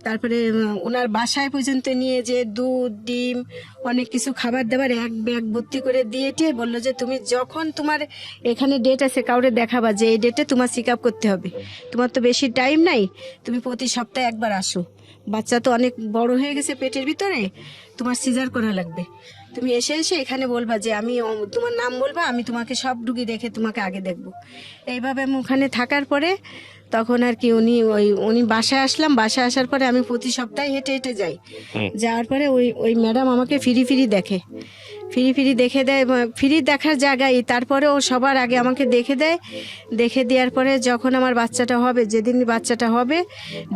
তারপরে ওনার বাসায় পর্যন্ত নিয়ে যে দুধ, ডিম, অনেক কিছু খাবার দাবার এক ব্যাগ ভর্তি করে দিয়ে টিয়ে বললো যে তুমি যখন তোমার এখানে ডেট আছে কাউরে দেখাবা যে এই ডেটে তোমার চেক আপ করতে হবে, তোমার তো বেশি টাইম নাই, তুমি প্রতি সপ্তাহে একবার আসো, বাচ্চা তো অনেক বড় হয়ে গেছে পেটের ভিতরে, তোমার সিজার করা লাগবে, তুমি এসে এখানে বলবা যে আমি তোমার নাম বলবা, আমি তোমাকে সব রুগী দেখে তোমাকে আগে দেখবো। এইভাবে আমি ওখানে থাকার পরে তখন আর কি উনি বাসায় আসলাম। বাসায় আসার পরে আমি প্রতি সপ্তাহে হেঁটে হেঁটে যাই। যাওয়ার পরে ওই ম্যাডাম আমাকে ফিরি দেখে, ফিরি দেখে দেয়, ফিরি দেখার জায়গায়। তারপরে ও সবার আগে আমাকে দেখে দেওয়ার পরে যখন আমার বাচ্চাটা হবে, যেদিন বাচ্চাটা হবে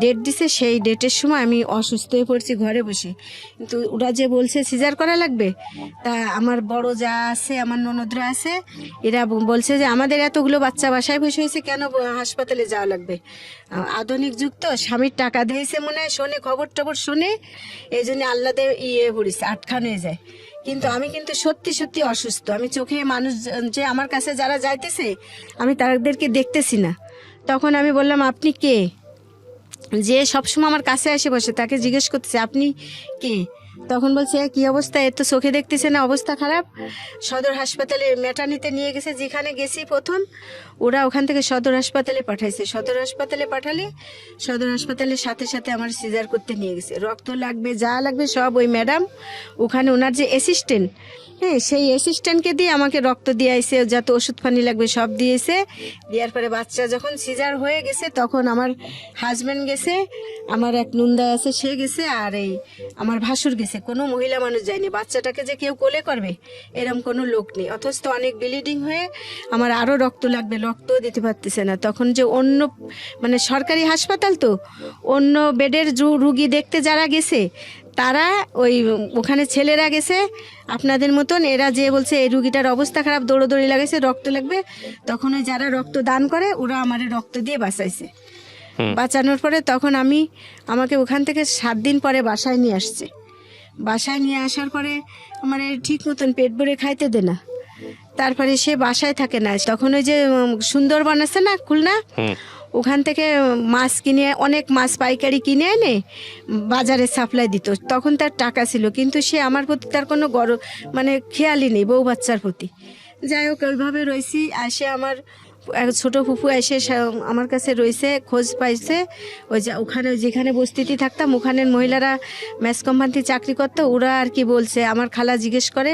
ডেট দিছে, সেই ডেটের সময় আমি অসুস্থ হয়ে পড়ছি ঘরে বসে। কিন্তু ওরা যে বলছে সিজার করা লাগবে, তা আমার বড় যা আছে, আমার ননদরা আছে, এরা বলছে যে আমাদের এতগুলো বাচ্চা বাসায় বসে হয়েছে, কেন হাসপাতালে যাওয়া লাগবে, আধুনিক যুগ তো, স্বামীর টাকা দিয়েছে মনে হয়, শোনে খবর টবর শুনে, এই জন্য আল্লাদে পড়েছে, আটখান হয়ে যায়। কিন্তু আমি কিন্তু সত্যি অসুস্থ। আমি চোখে মানুষ যে আমার কাছে যারা যাইতেছে আমি তাদেরকে দেখতেছি না। তখন আমি বললাম, আপনি কে? যে সবসময় আমার কাছে এসে বসে তাকে জিজ্ঞেস করতেছে, আপনি কে? তখন বলছে, কি অবস্থা, এর তো চোখে দেখতেছে না, অবস্থা খারাপ। সদর হাসপাতালে ম্যাটার্নিতে নিয়ে গেছে, যেখানে গেছি প্রথম, ওরা ওখান থেকে সদর হাসপাতালে পাঠাইছে। সদর হাসপাতালে পাঠালে সদর হাসপাতালের সাথে আমার সিজার করতে নিয়ে গেছে। রক্ত লাগবে, যা লাগবে সব ওই ম্যাডাম, ওখানে ওনার যে অ্যাসিস্ট্যান্ট, হ্যাঁ, সেই অ্যাসিস্ট্যান্টকে দিয়ে আমাকে রক্ত দিয়েছে, যত ওষুধ পানি লাগবে সব দিয়েছে। দেওয়ার পরে বাচ্চা যখন সিজার হয়ে গেছে, তখন আমার হাজব্যান্ড গেছে, আমার এক নন্দা আছে সে গেছে, আর এই আমার ভাসুর গেছে। কোনো মহিলা মানুষ যায়নি। বাচ্চাটাকে যে কেউ কোলে করবে এরকম কোনো লোক নেই। অথচ তো অনেক ব্লিডিং হয়ে আমার আরও রক্ত লাগবে, রক্তও দিতে পারতেছে না। তখন যে অন্য মানে সরকারি হাসপাতাল তো, অন্য বেডের রুগী দেখতে যারা গেছে তারা ওখানে ছেলেরা গেছে আপনাদের মতন, এরা যে বলছে এই রুগীটার অবস্থা খারাপ, দৌড়োদৌড়ি লাগাইছে, রক্ত লাগবে, তখন ওই যারা রক্ত দান করে ওরা আমার রক্ত দিয়ে বাঁচাইছে। বাঁচানোর পরে তখন আমাকে ওখান থেকে 7 দিন পরে বাসায় নিয়ে আসছে। বাসায় নিয়ে আসার পরে আমার ঠিক মতন পেট ভরে খাইতে দে না। তারপরে সে বাসায় থাকে না। তখন ওই যে সুন্দরবন আছে না খুলনা, ওখান থেকে মাছ কিনে, অনেক মাছ পাইকারি কিনে এনে বাজারে সাপ্লাই দিত। তখন তার টাকা ছিল, কিন্তু সে আমার প্রতি তার কোনো মানে খেয়ালই নেই, বউ বাচ্চার প্রতি। যাই হোক, ওইভাবে রয়েছি। আসে আমার এক ছোট ফুফু এসে আমার কাছে রয়েছে, খোঁজ পাইছে। ওই যে ওখানে যেখানে বস্তিতে থাকতাম, ওখানের মহিলারা ম্যাচ কোম্পানিতে চাকরি করতো, ওরা আর কি বলছে, আমার খালা জিজ্ঞেস করে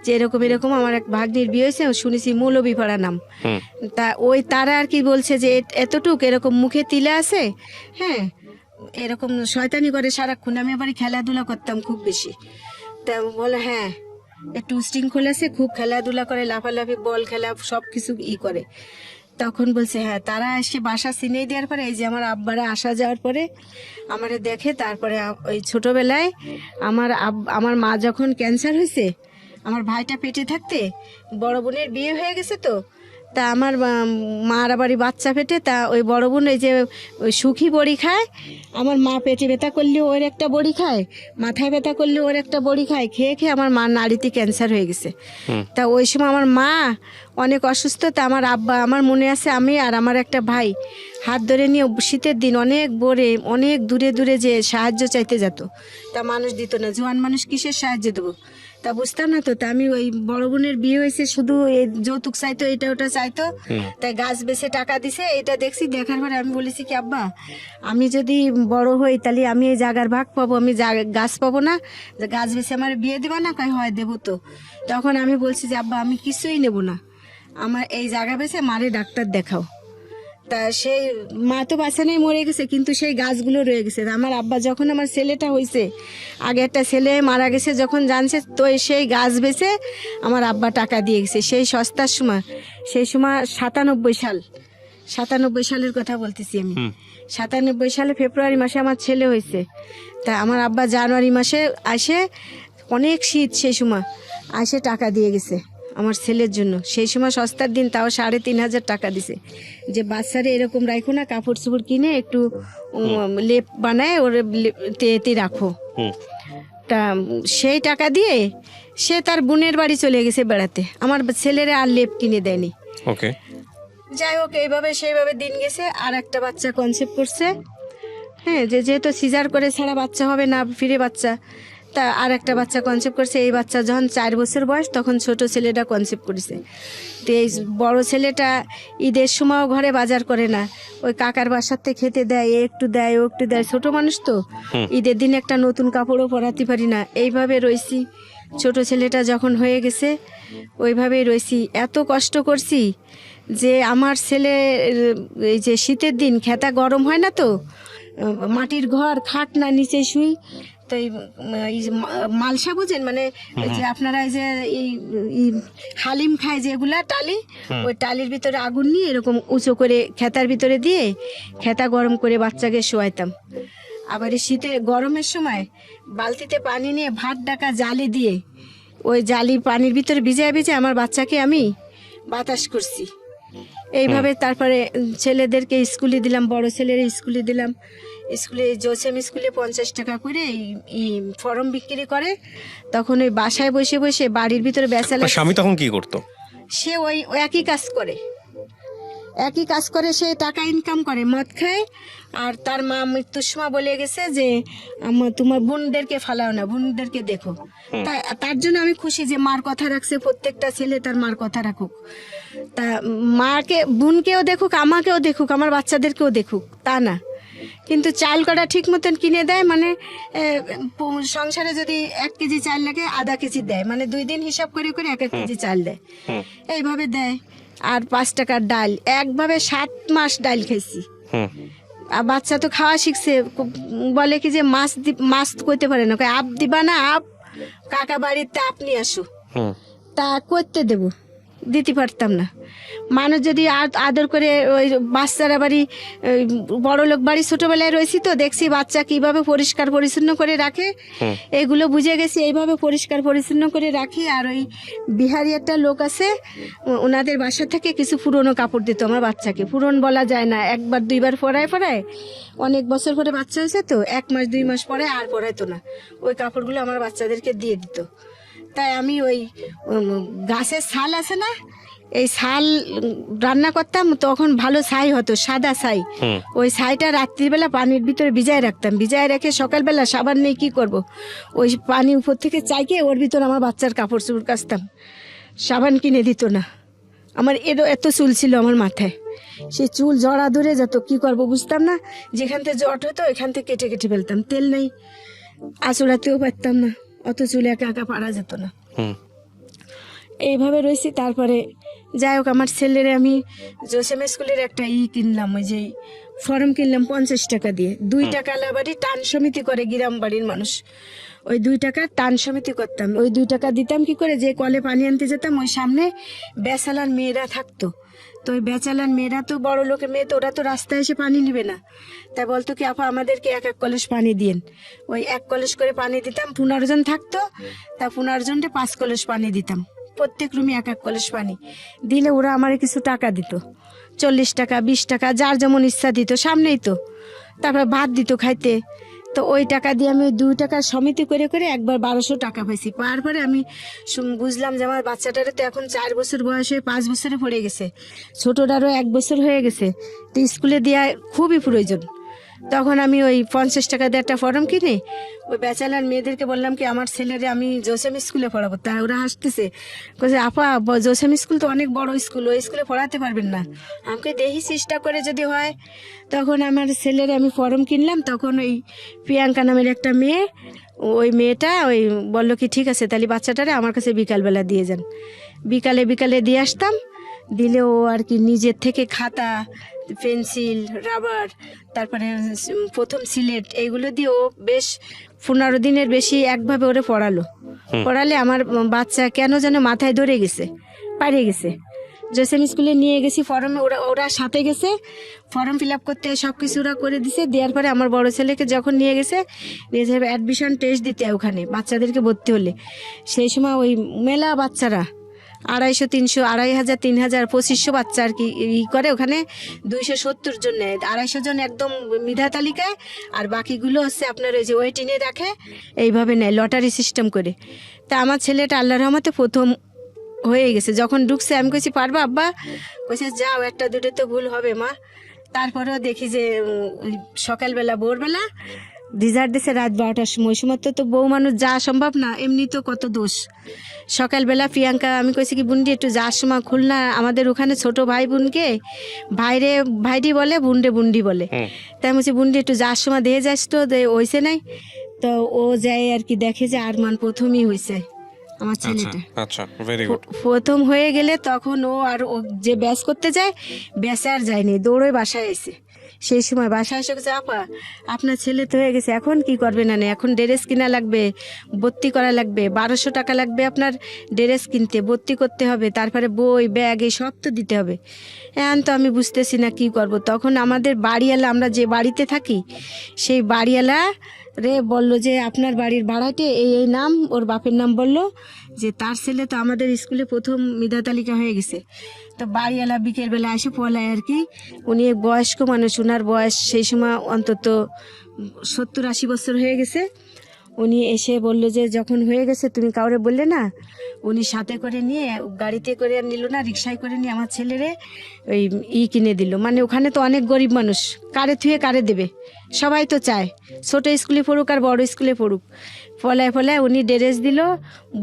যে এরকম আমার এক ভাগ্নির বিয়ে হয়েছে, শুনেছি মৌলভীপাড়া নাম। তা তারা আর কি বলছে যে এতটুক এরকম মুখে তিলে আছে, হ্যাঁ, এরকম শয়তানি করে সারাক্ষণ। আমি আবার খেলাধুলা করতাম খুব বেশি। তা বলে হ্যাঁ, একটু উশৃঙ্খল আছে, খুব খেলাধুলা করে, লাফালাফি, বল খেলা, সব কিছু করে। তখন বলছে হ্যাঁ, তারা এসে বাসা চিনিয়ে দেওয়ার পরে, এই যে আমার আব্বারা আসা যাওয়ার পরে আমারে দেখে। তারপরে ওই ছোটোবেলায় আমার মা যখন ক্যান্সার হয়েছে, আমার ভাইটা পেটে থাকতে বড় বোনের বিয়ে হয়ে গেছে, তো তা আমার মার আবারই বাচ্চা পেটে, তা ওই বড় বোন ওই যে ওই সুখী বড়ি খায়, আমার মা পেটে ব্যথা করলেও ওর একটা বড়ি খায়, মাথায় ব্যথা করলেও ওর একটা বড়ি খায়, খেয়ে আমার মার নাড়িতে ক্যান্সার হয়ে গেছে। তা ওই সময় আমার মা অনেক অসুস্থ। তা আমার আব্বা, আমার মনে আছে, আমি আর আমার একটা ভাই হাত ধরে নিয়ে শীতের দিন অনেক অনেক দূরে যে সাহায্য চাইতে যেত। তা মানুষ দিত না, জোয়ান মানুষ কিসের সাহায্য দেবো, তা বুঝতাম না। তো তা আমি ওই বড় বোনের বিয়ে হয়েছে, শুধু যৌতুক চাইতো, এটা ওটা চাইতো, তাই গাছ বেছে টাকা দিছে। এটা দেখছি, দেখার পরে আমি বলেছি কি, আব্বা আমি যদি বড় হই তাহলে আমি এই জায়গার ভাগ পাবো, আমি গাছ পাবো না, গাছ বেছে আমার বিয়ে দেবো না? কয় হয় দেবো। তো তখন আমি বলছি যে আব্বা আমি কিছুই নেবো না, আমার এই জায়গা বেছে মারে ডাক্তার দেখাও। তা সেই মা তো বাঁচা নেই, মরে গেছে, কিন্তু সেই গাছগুলো রয়ে গেছে। আমার আব্বা যখন আমার ছেলেটা হয়েছে, আগে একটা ছেলে মারা গেছে যখন জানছে, তো সেই গাছ বেচে আমার আব্বা টাকা দিয়ে গেছে সেই সস্তার সময়। সেই সময় 97 সালের কথা বলতেছি আমি। 97 সালে ফেব্রুয়ারি মাসে আমার ছেলে হয়েছে। তা আমার আব্বা জানুয়ারি মাসে আসে, অনেক শীত সেই সময়, আসে টাকা দিয়ে গেছে আমার ছেলের জন্য। সেই সময় সস্তার দিন, তাও 3,500 টাকা দিছে, যে বাচ্চারে এরকম রাখো না, কাপড় চোপড় কিনে একটু লেপ বানায় ওর এতে রাখো। তা সেই টাকা দিয়ে সে তার বোনের বাড়ি চলে গেছে বেড়াতে, আমার ছেলেরা আর লেপ কিনে দেয়নি। ওকে, যাই হোক, এইভাবে সেইভাবে দিন গেছে। আর একটা বাচ্চা কনসেপ্ট করছে, হ্যাঁ, যেহেতু সিজার করে ছাড়া বাচ্চা হবে না, ফিরে বাচ্চা, তা আর একটা বাচ্চা কনসেপ্ট করছে। এই বাচ্চা যখন 4 বছর বয়স, তখন ছোট ছেলেটা কনসেপ্ট করেছে। তো এই বড় ছেলেটা ঈদের সময়ও ঘরে বাজার করে না, ওই কাকার বাসার থেকে খেতে দেয়, এ একটু দেয়, ও একটু দেয়, ছোট মানুষ তো, ঈদের দিন একটা নতুন কাপড়ও পরাতে পারি না, এইভাবে রয়েছি। ছোট ছেলেটা যখন হয়ে গেছে, ওইভাবেই রয়েছি। এত কষ্ট করছি যে আমার ছেলে, এই যে শীতের দিন খেতা গরম হয় না তো, মাটির ঘর, খাট না, নিচে শুই। তো এই যে মালসা বুঝেন, মানে যে আপনারা এই যে এই হালিম খায় যেগুলা টালি, ওই টালির ভিতরে আগুন নিয়ে এরকম উঁচু করে খেতার ভিতরে দিয়ে খেতা গরম করে বাচ্চাকে শোয়াইতাম। আবার এই শীতে গরমের সময় বালতিতে পানি নিয়ে ভাত ডাকা জালি দিয়ে, ওই জালি পানির ভিতরে ভিজায় ভিজে আমার বাচ্চাকে আমি বাতাস করছি। এইভাবে তারপরে ছেলেদেরকে স্কুলে দিলাম, বড় ছেলের স্কুলে দিলাম। স্কুলে জোসেম স্কুলে 50 টাকা করে এই ফর্ম বিক্রি করে। তখন ওই বাসায় বসে বসে বাড়ির ভিতরে বেচালা। স্বামী তখন কি করতো? সে ওই একই কাজ করে, সে টাকা ইনকাম করে, মদ খায়। আর তার মা মৃত্যুর সময় বলে গেছে যে তোমার বোনদেরকে ফালাও না, বোনদেরকে দেখো। তার জন্য আমি খুশি যে মার কথা রাখছে, প্রত্যেকটা ছেলে তার মার কথা রাখুক। তা মাকে, বোনকেও দেখুক, আমাকেও দেখুক, আমার বাচ্চাদেরকেও দেখুক, তা না। কিন্তু চাল কটা ঠিক মতন কিনে দেয়, মানে সংসারে যদি 1 কেজি চাল লাগে, আধা কেজি দেয়, মানে 2 দিন হিসাব করে করে 1 কেজি চাল দেয়, এইভাবে দেয়। আর 5 টাকার ডাল, একভাবে 7 মাস ডাল খেয়েছি। আর বাচ্চা তো খাওয়া শিখছে, বলে কি যে মাছ কইতে পারে না, আপ দিবা না, আপ কাকা বাড়িতে আপনি আসো, তা করতে দেব, দিতে পারতাম না। মানুষ যদি আদর করে, ওই বাচ্চারা বাড়ি, বড় লোক বাড়ি ছোটবেলায় রয়েছি তো, দেখছি বাচ্চা কিভাবে পরিষ্কার পরিচ্ছন্ন করে রাখে, এগুলো বুঝে গেছি, এইভাবে পরিষ্কার পরিচ্ছন্ন করে রাখি। আর ওই বিহারি একটা লোক আছে, ওনাদের বাসা থেকে কিছু পুরনো কাপড় দিত আমার বাচ্চাকে। পুরন বলা যায় না, 1বার 2বার পরায়, অনেক বছর পরে বাচ্চা হয়েছে তো, 1 মাস 2 মাস পরে আর পরাইতো না, ওই কাপড়গুলো আমার বাচ্চাদেরকে দিয়ে দিত। তাই আমি ওই গাছের ছাল আছে না, এই ছাল রান্না করতাম, তখন ভালো ছাই হতো, সাদা ছাই, ওই ছাইটা রাত্রিবেলা পানির ভিতরে ভিজায় রাখতাম, ভিজায় রেখে সকালবেলা সাবান নেই কি করব, ওই পানি উপর থেকে চাইকে ওর ভিতর আমার বাচ্চার কাপড় চোপড় কাচতাম। সাবান কিনে দিত না। আমার এত চুল ছিল আমার মাথায়, সেই চুল জড়া ধরে যেত, কি করব বুঝতাম না। যেখান থেকে জট হতো এখান থেকে কেটে কেটে ফেলতাম, তেল নেই, আঁচড়াতেও পারতাম না, অত চুল একা একা পারা যেত না। এইভাবে রয়েছি। তারপরে যাই হোক, আমার ছেলের আমি জোসেম স্কুলের একটা কিনলাম, ওই যে ফর্ম কিনলাম 50 টাকা দিয়ে। 2 টাকা বাড়ি টান সমিতি করে গ্রাম বাড়ির মানুষ, ওই 2 টাকা টান সমিতি করতাম। ওই 2 টাকা দিতাম কি করে, যে কলে পানি আনতে যেতাম, ওই সামনে বেচালার মেয়েরা থাকতো। তো ওই বেচালার মেয়েরা তো বড় লোকের মেয়ে, তো ওরা তো রাস্তায় এসে পানি নিবে না, তাই বলতো কি, আপা আমাদেরকে 1 কলস পানি দিন। ওই 1 কলস করে পানি দিতাম, 15 জন থাকতো, তা 15 জনকে 5 কলস পানি দিতাম, প্রত্যেক রুমে 1 কলস পানি দিলে ওরা আমার কিছু টাকা দিত, 40 টাকা 20 টাকা, যার যেমন ইচ্ছা দিত, সামনেই তো। তারপর ভাত দিত খাইতে। তো ওই টাকা দিয়ে আমি ওই 2 টাকার সমিতি করে করে একবার 1200 টাকা পাইছি। পাওয়ার পরে আমি বুঝলাম যে আমার বাচ্চাটারে তো এখন 4 বছর বয়স হয়ে 5 বছরে পড়ে গেছে, ছোটটারও 1 বছর হয়ে গেছে, তো স্কুলে দেওয়া খুবই প্রয়োজন। তখন আমি ওই 50 টাকা দিয়ে একটা ফর্ম কিনে ওই বেচালার মেয়েদেরকে বললাম কি, আমার ছেলেরে আমি জোসেম স্কুলে পড়াবো। তা ওরা হাসতেছে, বলছে আপা জোসেম স্কুল তো অনেক বড় স্কুল, ওই স্কুলে পড়াতে পারবেন না। আমাকে দেখি চেষ্টা করে যদি হয়। তখন আমার ছেলেরে আমি ফর্ম কিনলাম। তখন ওই প্রিয়াঙ্কা নামের একটা মেয়ে, ওই মেয়েটা ওই বললো কি ঠিক আছে, তাহলে বাচ্চাটারে আমার কাছে বিকালবেলা দিয়ে যান। বিকালে দিয়ে আসতাম, দিলে ও আর কি নিজের থেকে খাতা, পেন্সিল, রাবার, তারপরে প্রথম সিলেট, এইগুলো দিয়ে ও বেশ 15 দিনের বেশি একভাবে ওরে পড়ালে আমার বাচ্চা কেন যেন মাথায় ধরে গেছে, পারিয়ে গেছে। জোসেন স্কুলে নিয়ে গেছি, ফর্মে ওরা সাথে গেছে, ফর্ম ফিল আপ করতে সব কিছু ওরা করে দিছে। দেওয়ার পরে আমার বড় ছেলেকে যখন নিয়ে গেছে অ্যাডমিশন টেস্ট দিতে ওখানে বাচ্চাদেরকে ভর্তি হলে, সেই সময় ওই মেলা বাচ্চারা 250, 300, 2500, 3000, 2500 বাচ্চা আর কি করে ওখানে। 270 জন নেয়, 250 জন একদম মেধা তালিকায়, আর বাকিগুলো হচ্ছে আপনার ওই যে ওয়েটিংয়ে রাখে, এইভাবে নেয় লটারি সিস্টেম করে। তা আমার ছেলেটা আল্লাহর রহমতে প্রথম হয়ে গেছে। যখন ঢুকছে আমি কইছি পারবা আব্বা, কইছে যাও, একটা দুটো তো ভুল হবে মা। তারপরেও দেখি যে সকালবেলা ভোরবেলা রেজাল্ট দিছে রাত 12টার সময়। সময় তো বউ মানুষ যাওয়া সম্ভব না, এমনি তো কত দোষ। সকালবেলা প্রিয়াঙ্কা আমি কইছি কি বুন্ডি একটু যাওয়ার সময় খুলনা, আমাদের ওখানে ছোট ভাই বোনকে ভাইটি বলে, বুন্ডি বলে। তাই আমি বলছি বুন্ডি একটু যাওয়ার সময় দিয়ে যাস তো, হয়েছে নাই তো ও যায় আর কি, দেখে যে আরমান প্রথমই হয়েছে আমার ছেলেটা। আচ্ছা, ভেরি গুড। প্রথম হয়ে গেলে তখন ও আর ও যে ব্যাস করতে যায়, ব্যাসে আর যায়নি, দৌড়ে বাসায় এসে। সেই সময় বাসায় এসে গেছে, আপা আপনার ছেলে তো হয়ে গেছে, এখন কি করবে না, এখন ড্রেস কিনা লাগবে, ভর্তি করা লাগবে, 1200 টাকা লাগবে আপনার ড্রেস কিনতে, ভর্তি করতে হবে, তারপরে বই ব্যাগ এই সব তো দিতে হবে। এখন তো আমি বুঝতেছি না কি করব। তখন আমাদের বাড়িওয়ালা, আমরা যে বাড়িতে থাকি সেই বাড়িওয়ালা রে বললো যে আপনার বাড়ির ভাড়াটে এই নাম, ওর বাপের নাম বললো যে তার ছেলে তো আমাদের স্কুলে প্রথম মেধা তালিকা হয়ে গেছে। তো বাড়িওয়ালা বিকেলবেলা এসে পলায় আর কি, উনি এক বয়স্ক মানুষ, ওনার বয়স সেই সময় অন্তত 70-80 বছর হয়ে গেছে। উনি এসে বললো যে যখন হয়ে গেছে তুমি কাউরে বললে না, উনি সাথে করে নিয়ে গাড়িতে করে নিল না, রিক্সায় করে নিয়ে আমার ছেলেরে ওই কিনে দিল। মানে ওখানে তো অনেক গরিব মানুষ, কারে থুয়ে কারে দেবে, সবাই তো চায় ছোট স্কুলে পড়ুক আর বড় স্কুলে পড়ুক। ফলায় উনি ড্রেস দিল,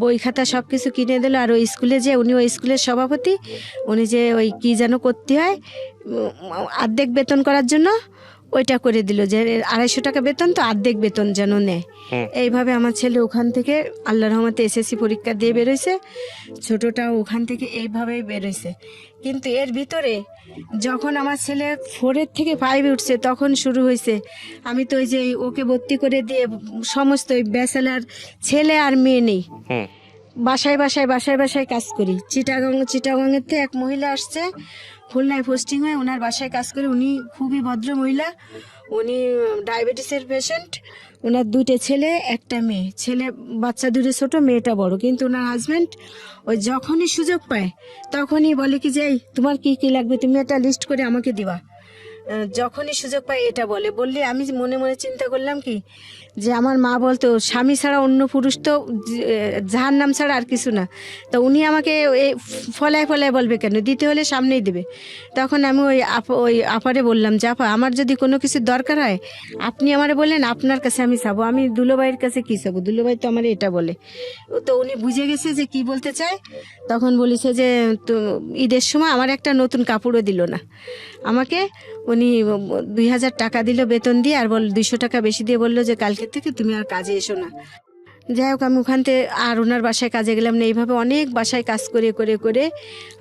বই খাতা সব কিছু কিনে দিল। আর ওই স্কুলে যে উনি ওই স্কুলের সভাপতি, উনি যে ওই কি যেন করতে হয় অর্ধেক বেতন করার জন্য, ওইটা করে দিল যে 250 টাকা বেতন তো অর্ধেক বেতন যেন নেয়। এইভাবে আমার ছেলে ওখান থেকে আল্লাহর রহমতে এসএসসি পরীক্ষা দিয়ে বেরোইছে, ছোটটাও ওখান থেকে এইভাবেই বেরোইছে। কিন্তু এর ভিতরে যখন আমার ছেলে 4 থেকে 5 উঠছে তখন শুরু হয়েছে, আমি তো ওই যে ওকে ভর্তি করে দিয়ে সমস্ত ব্যাচেলার ছেলে আর মেয়ে নেই, বাসায় কাজ করি। চিটাগাঙের থেকে এক মহিলা আসছে, খুলনায় পোস্টিং হয়ে ওনার বাসায় কাজ করে। উনি খুবই ভদ্র মহিলা, উনি ডায়াবেটিসের পেশেন্ট, ওনার 2টে ছেলে, একটা মেয়ে। ছেলে বাচ্চা 2টে ছোট, মেয়েটা বড়। কিন্তু ওনার হাজব্যান্ড ওই যখনই সুযোগ পায় তখনই বলে কি যে তোমার কি কি লাগবে তুমি একটা লিস্ট করে আমাকে দিবা। যখনই সুযোগ পায় এটা বললে আমি মনে মনে চিন্তা করলাম কি যে আমার মা বলতো স্বামী ছাড়া অন্য পুরুষ তো জাহান্নাম ছাড়া আর কিছু না। তো উনি আমাকে ফলায় বলবে কেন, দিতে হলে সামনেই দেবে। তখন আমি ওই আপারে বললাম যে আপা আমার যদি কোনো কিছু দরকার হয় আপনি আমারে বললেন, আপনার কাছে আমি চাবো, আমি দুলোবাইয়ের কাছে কি চাবো, দুলোবাই তো আমার এটা বলে। তো উনি বুঝে গেছে যে কি বলতে চায়। তখন বলেছে যে তো ঈদের সময় আমার একটা নতুন কাপড়ও দিল না আমাকে, উনি 2000 টাকা দিল বেতন দিয়ে, আর 200 টাকা বেশি দিয়ে বললো যে কালকে থেকে তুমি আর কাজে এসো না। যাই হোক আমি ওখান থেকে আর ওনার বাসায় কাজে গেলাম না। এইভাবে অনেক বাসায় কাজ করে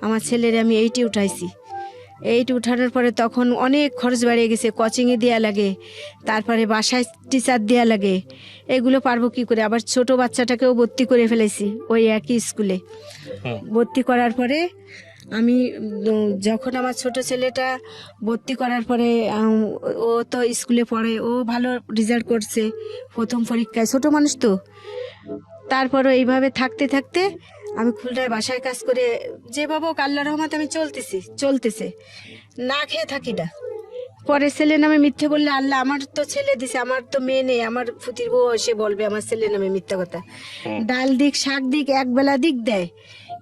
আমার ছেলের আমি 8 উঠাইছি। 8 উঠানোর পরে তখন অনেক খরচ বাড়িয়ে গেছে, কোচিংয়ে দেওয়া লাগে, তারপরে বাসায় টিচার দেওয়া লাগে, এগুলো পারবো কি করে। আবার ছোট বাচ্চাটাকেও ভর্তি করে ফেলেছি ওই একই স্কুলে। ভর্তি করার পরে আমি যখন আমার ছোট ছেলেটা ভর্তি করার পরে ও তো স্কুলে পড়ে, ও ভালো রেজাল্ট করছে প্রথম পরীক্ষায়, ছোট মানুষ তো। তারপরও এইভাবে থাকতে আমি খুলনায় বাসায় কাজ করে যেভাবে আল্লাহর রহমতে আমি চলতেছে না খেয়ে থাকি না। পরে ছেলে নামে মিথ্যে বললে আল্লাহ আমার তো ছেলে দিছে, আমার তো মেয়ে নেই, আমার ফুতির বউ এসে বলবে আমার ছেলে নামে মিথ্যা কথা। ডাল দিক শাক দিক একবেলা দিক দেয়,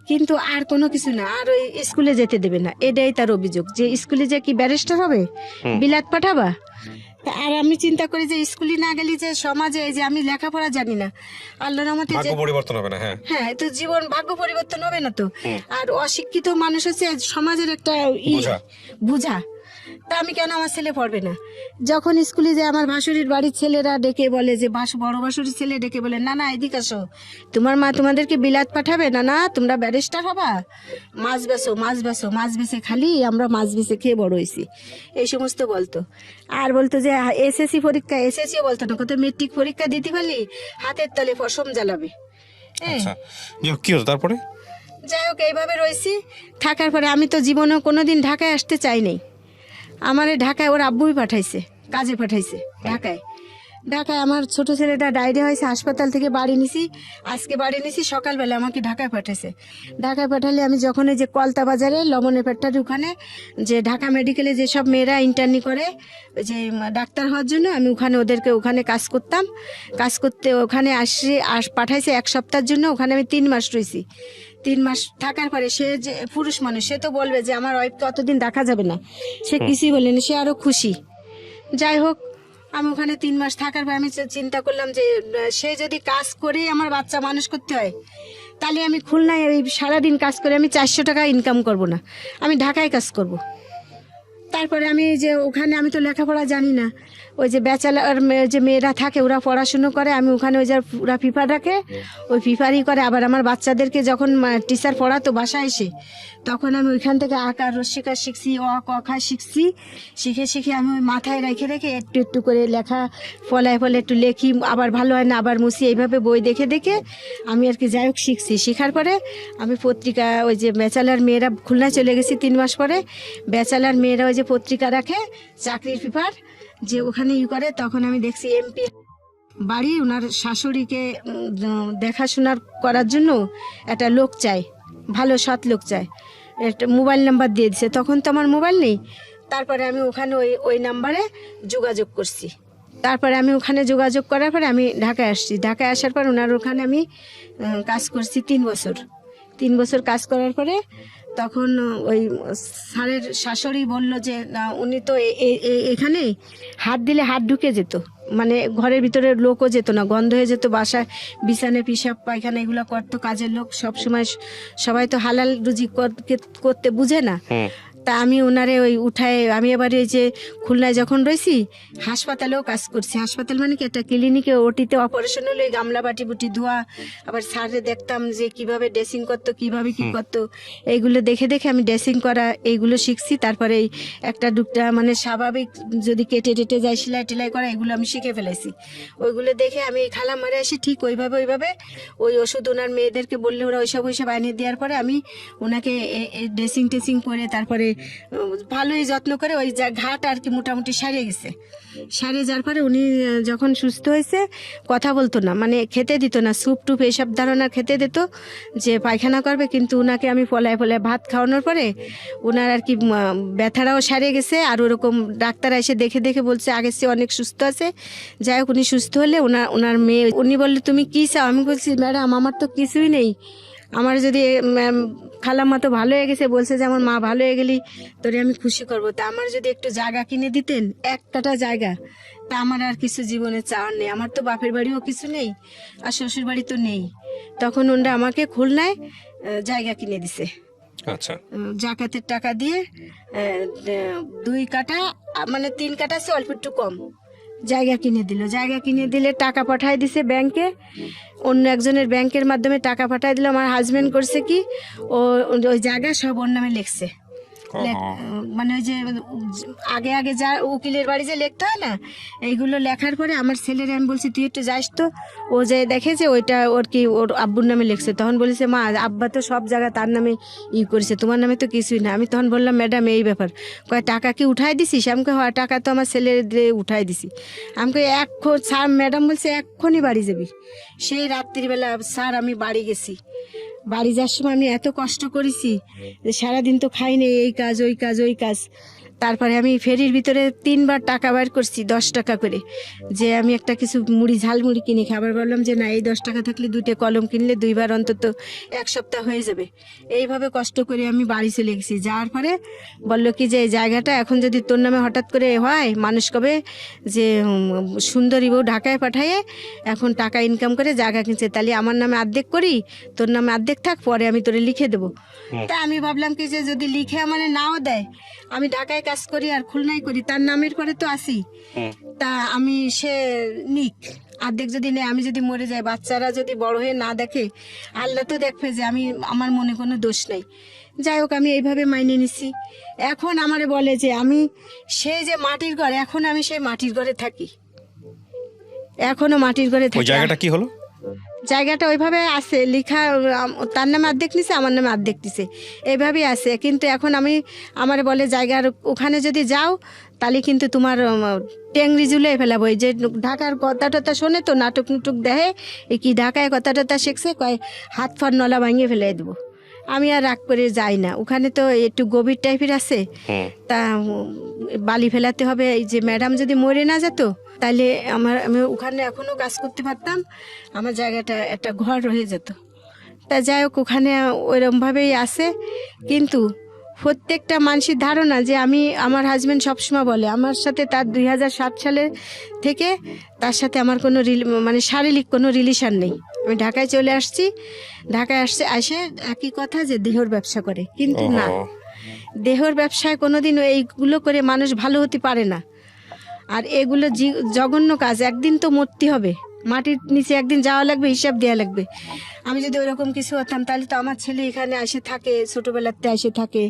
কিন্তু আর কোনো কিছু না, আর ওই স্কুলে যেতে দেবে না। এটাই তার অভিযোগ যে স্কুলে যে কি ব্যারিস্টার হবে, বিলাত পাঠাবা। আর আমি চিন্তা করি যে স্কুলে না গেলে যে সমাজে এই যে আমি লেখাপড়া জানি না, আল্লাহর রহমতে ভাগ্য পরিবর্তন হবে না। হ্যাঁ, তো জীবন ভাগ্য পরিবর্তন হবে না তো। আর অশিক্ষিত মানুষ হচ্ছে সমাজের একটা বুঝা। তা আমি কেন আমার ছেলে পড়বে না? যখন স্কুলে যায় আমার ভাসুরির বাড়ির ছেলেরা ডেকে বলে যে বড় ভাসুরির ছেলে ডেকে বলে, না না এদিকে আসো, তোমার মা তোমাদেরকে বিলাত পাঠাবে না, না তোমরা ব্যারিস্টার হবা, মাছ বেচো মাছ বেচো, মাছ বেচে খালি আমরা মাছ বেচে খেয়ে বড় হয়েছি, এই সমস্ত বলতো। আর বলতো যে এসএসসি পরীক্ষা, এসএসসিও বলতো না, কত মেট্রিক পরীক্ষা দিতে পারলি হাতের তালে পশম জ্বালাবে। হ্যাঁ, আচ্ছা, যাই হোক, কি হতো তারপরে? যাই হোক এইভাবে রয়েছি। থাকার পরে আমি তো জীবনেও কোনোদিন ঢাকায় আসতে চাই নাই। আমার ঢাকায় ওর আব্বুই পাঠাইছে, কাজে পাঠাইছে ঢাকায়। ঢাকায় আমার ছোট ছেলেটা ডায়রিয়া হয়েছে, হাসপাতাল থেকে বাড়ি নিছি, আজকে বাড়ি নিছি, সকালবেলা আমাকে ঢাকায় পাঠাইছে। ঢাকায় পাঠালে আমি যখন এই যে কলতা বাজারে লবণের পেটটার ওখানে যে ঢাকা মেডিকেলে যেসব মেয়েরা ইন্টার্নি করে ওই যে ডাক্তার হওয়ার জন্য, আমি ওদেরকে ওখানে কাজ করতাম। কাজ করতে ওখানে পাঠাইছে 1 সপ্তাহের জন্য। ওখানে আমি 3 মাস রয়েছি। 3 মাস থাকার পরে সে যে পুরুষ মানুষ, সে তো বলবে যে আমার ওয়াইফ তো অতদিন দেখা যাবে না, সে কিছুই বলেনি, সে আরও খুশি। যাই হোক আমি ওখানে 3 মাস থাকার পর আমি চিন্তা করলাম যে সে যদি কাজ করে আমার বাচ্চা মানুষ করতে হয়, তাহলে আমি খুলনায় ওই সারাদিন কাজ করে আমি 400 টাকা ইনকাম করব না, আমি ঢাকায় কাজ করব। তারপরে আমি যে ওখানে আমি তো লেখাপড়া জানি না, ওই যে ব্যাচেলার যে মেয়েরা থাকে ওরা পড়াশুনো করে, আমি ওখানে ওই যে ওরা ফিফার রাখে, ওই ফিফারই করে। আবার আমার বাচ্চাদেরকে যখন টিচার পড়াতো বাসায় এসে, তখন আমি ওইখান থেকে আঁকা রস্যিকার শিখছি, ক খ শিখছি। শিখে আমি ওই মাথায় রেখে একটু একটু করে লেখা ফলে একটু লেখি, আবার ভালো হয় না আবার মুছি, এইভাবে বই দেখে আমি আর কি যাই হোক শিখছি। শেখার পরে আমি পত্রিকা, ওই যে ব্যাচেলার মেয়েরা খুলনায় চলে গেছি 3 মাস পরে, ব্যাচেলার মেয়েরা ওই যে পত্রিকা রাখে চাকরির পেপার, যে ওখানে করে, তখন আমি দেখছি এমপি বাড়ি ওনার শাশুড়িকে দেখাশোনার করার জন্য একটা লোক চাই, ভালো সৎ লোক চাই, একটা মোবাইল নাম্বার দিয়ে দিছে। তখন তো আমার মোবাইল নেই। তারপরে আমি ওখানে ওই নাম্বারে যোগাযোগ করছি। তারপরে আমি ওখানে যোগাযোগ করার পরে আমি ঢাকায় আসছি। ঢাকায় আসার পর ওনার ওখানে আমি কাজ করছি 3 বছর। 3 বছর কাজ করার পরে তখন ওই স্যারের শাশুড়ি বলল যে না, উনি তো এখানে হাত দিলে হাত ঢুকে যেত, মানে ঘরের ভিতরে লোকও যেত না, গন্ধ হয়ে যেত, বাসায় বিছানে পিসাব পায়খানা এগুলো করতো কাজের লোক। সবাই তো হালাল রুজি করতে বুঝে না। তা আমি ওনারে ওই উঠায়, আমি এবার এই যে খুলনায় যখন রয়েছি হাসপাতালেও কাজ করছি। হাসপাতাল মানে কি একটা ক্লিনিকে, ওটিতে অপারেশন হলে গামলা বাটি বুটি ধোয়া, আবার স্যারে দেখতাম যে কিভাবে ড্রেসিং করতো, কিভাবে কি করতো, এইগুলো দেখে আমি ড্রেসিং করা এইগুলো শিখছি। তারপরে এই একটা দুটা মানে স্বাভাবিক যদি কেটে যায় সেলাই টেলাই করা, এগুলো আমি শিখে ফেলেছি। ওইগুলো দেখে আমি খালা মারে আসি, ঠিক ওইভাবে ওই ওষুধ ওনার মেয়েদেরকে বললে ওরা ওইসব আনিয়ে দেওয়ার পরে আমি ওনাকে ড্রেসিং টেসিং করে তারপরে ভালোই যত্ন করে ওই ঘাট আর কি মোটামুটি সারিয়ে গেছে। সারিয়ে যাওয়ার পরে উনি যখন সুস্থ হয়েছে কথা বলতো না, মানে খেতে দিত না, স্যুপ টুপ এইসব ধরনের খেতে দিত যে পায়খানা করবে। কিন্তু ওনাকে আমি ফলায় ভাত খাওয়ানোর পরে ওনার আর কি ব্যথাটাও সারিয়ে গেছে। আর ওরকম ডাক্তার এসে দেখে বলছে আগের চেয়ে অনেক সুস্থ আছে। যাই হোক উনি সুস্থ হলে ওনার মেয়ে উনি বললে তুমি কী চাও? আমি বলছি ম্যাডাম আমার তো কিছুই নেই, আমার যদি খালাম্মা তো ভালো হয়ে গেছে, বলছে যে আমার মা ভালো হয়ে গেলি তোরে আমি খুশি করবো, তা আমার যদি একটু জায়গা কিনে দিতেন, 1 কাঠা জায়গা, তা আমার আর কিছু জীবনে চাওয়ার নেই। আমার তো বাপের বাড়িও কিছু নেই আর শ্বশুর বাড়ি তো নেই। তখন ওনারা আমাকে খুলনায় জায়গা কিনে দিছে। আচ্ছা, জাকাতের টাকা দিয়ে 2 কাঠা মানে 3 কাঠা সে অল্প একটু কম জায়গা কিনে দিল। জায়গা কিনে দিলে টাকা পাঠায় দিছে ব্যাংকে, অন্য একজনের ব্যাংকের মাধ্যমে টাকা পাঠায় দিল। আমার হাজবেন্ড করছে কি, ওই জায়গা সব ওর নামে লিখছে। মানে ওই যে আগে যা উকিলের বাড়ি যে লিখতে হয় না, এইগুলো লেখার পরে আমার ছেলের আমি বলছি তুই একটু যাস তো, ও যে দেখেছে ওইটা ওর আব্বুর নামে লিখছে। তখন বলেছে মা আব্বা তো সব জায়গা তার নামে করেছে, তোমার নামে তো কিছুই না। আমি তখন বললাম ম্যাডাম এই ব্যাপার, কয় টাকা কি উঠাই দিছিস? আমাকে হয় টাকা তো আমার ছেলের দিয়ে উঠাই দিছি। আমাকে স্যার ম্যাডাম বলছে এক্ষুনি বাড়ি যাবি। সেই রাত্রিবেলা স্যার আমি বাড়ি গেছি। বাড়ি যাওয়ার সময় আমি এত কষ্ট করেছি যে সারাদিন তো খাইনি, এই কাজ ওই কাজ। তারপরে আমি ফেরির ভিতরে 3 বার টাকা বার করছি 10 টাকা করে, যে আমি একটা কিছু ঝালমুড়ি কিনে খাবার। বললাম যে না, এই 10 টাকা থাকলে 2টে কলম কিনলে 2 বার অন্তত 1 সপ্তাহ হয়ে যাবে। এইভাবে কষ্ট করে আমি বাড়ি চলে গেছি। যাওয়ার পরে বললো কি যে এই জায়গাটা এখন যদি তোর নামে হঠাৎ করে হয়, মানুষ কবে যে সুন্দরী বউ ঢাকায় পাঠায়ে এখন টাকা ইনকাম করে জায়গা কিনছে, তাহলে আমার নামে অর্ধেক করি, তোর নামে অর্ধেক থাক, পরে আমি তোরে লিখে দেবো। তা আমি ভাবলাম কি যে যদি লিখে আমার নাও দেয়, আমি ঢাকায় কাজ করি আর খুলনায় করি, তার নামের করে তো আসি। তা আমি সে নিক অর্ধেক যদি নেই, আমি যদি মরে যাই, বাচ্চারা যদি বড় হয়ে না দেখে, আল্লাহ তো দেখবে যে আমি, আমার মনে কোনো দোষ নেই। যাই হোক, আমি এইভাবে মাইনে নিছি। এখন আমারে বলে যে আমি সেই যে মাটির ঘর, এখন আমি সেই মাটির ঘরে থাকি, এখনো মাটির ঘরে ওই থাকি। জায়গাটা কি হলো? জায়গাটা ওইভাবে আছে লেখা, তার নামে অর্ধেক নিছে, আমার নামে অর্ধেক নিছে, এইভাবেই আছে। কিন্তু এখন আমি, আমার বলে জায়গার ওখানে যদি যাও তাহলে কিন্তু তোমার টেংরি ঝুলে ফেলাবো। এই যে ঢাকার কথা টথা শোনে তো, নাটক নুটুক দেখে, এই কি ঢাকায় কথা টথা শিখছে, কয় হাত ফার নলা ভাঙিয়ে ফেলাই দেবো। আমি আর রাগ করে যাই না, ওখানে তো একটু গভীর টাইপের আছে, তা বালি ফেলাতে হবে। এই যে ম্যাডাম যদি মরে না যেত তাহলে আমি ওখানে এখনো কাজ করতে পারতাম, আমার জায়গাটা একটা ঘর হয়ে যেত। তা যাই হোক, ওখানে ওইরকমভাবেই আছে। কিন্তু প্রত্যেকটা মানুষের ধারণা যে আমি, আমার হাজব্যান্ড সবসময় বলে আমার সাথে, তার 2007 সালে থেকে তার সাথে আমার কোনো মানে শারীরিক কোনো রিলেশন নেই। আমি ঢাকায় চলে আসছি, ঢাকায় আসে একই কথা যে দেহর ব্যবসা করে, কিন্তু না, দেহর ব্যবসায় কোনোদিন এইগুলো করে মানুষ ভালো হতে পারে না। আর এগুলো জঘন্য কাজ, একদিন তো মরতে হবে, মাটির নিচে একদিন যাওয়া লাগবে, হিসাব দেওয়া লাগবে। আমি যদি ওরকম কিছু হতাম তাহলে তো আমার ছেলে এখানে এসে থাকে, ছোটোবেলাতে এসে থাকে,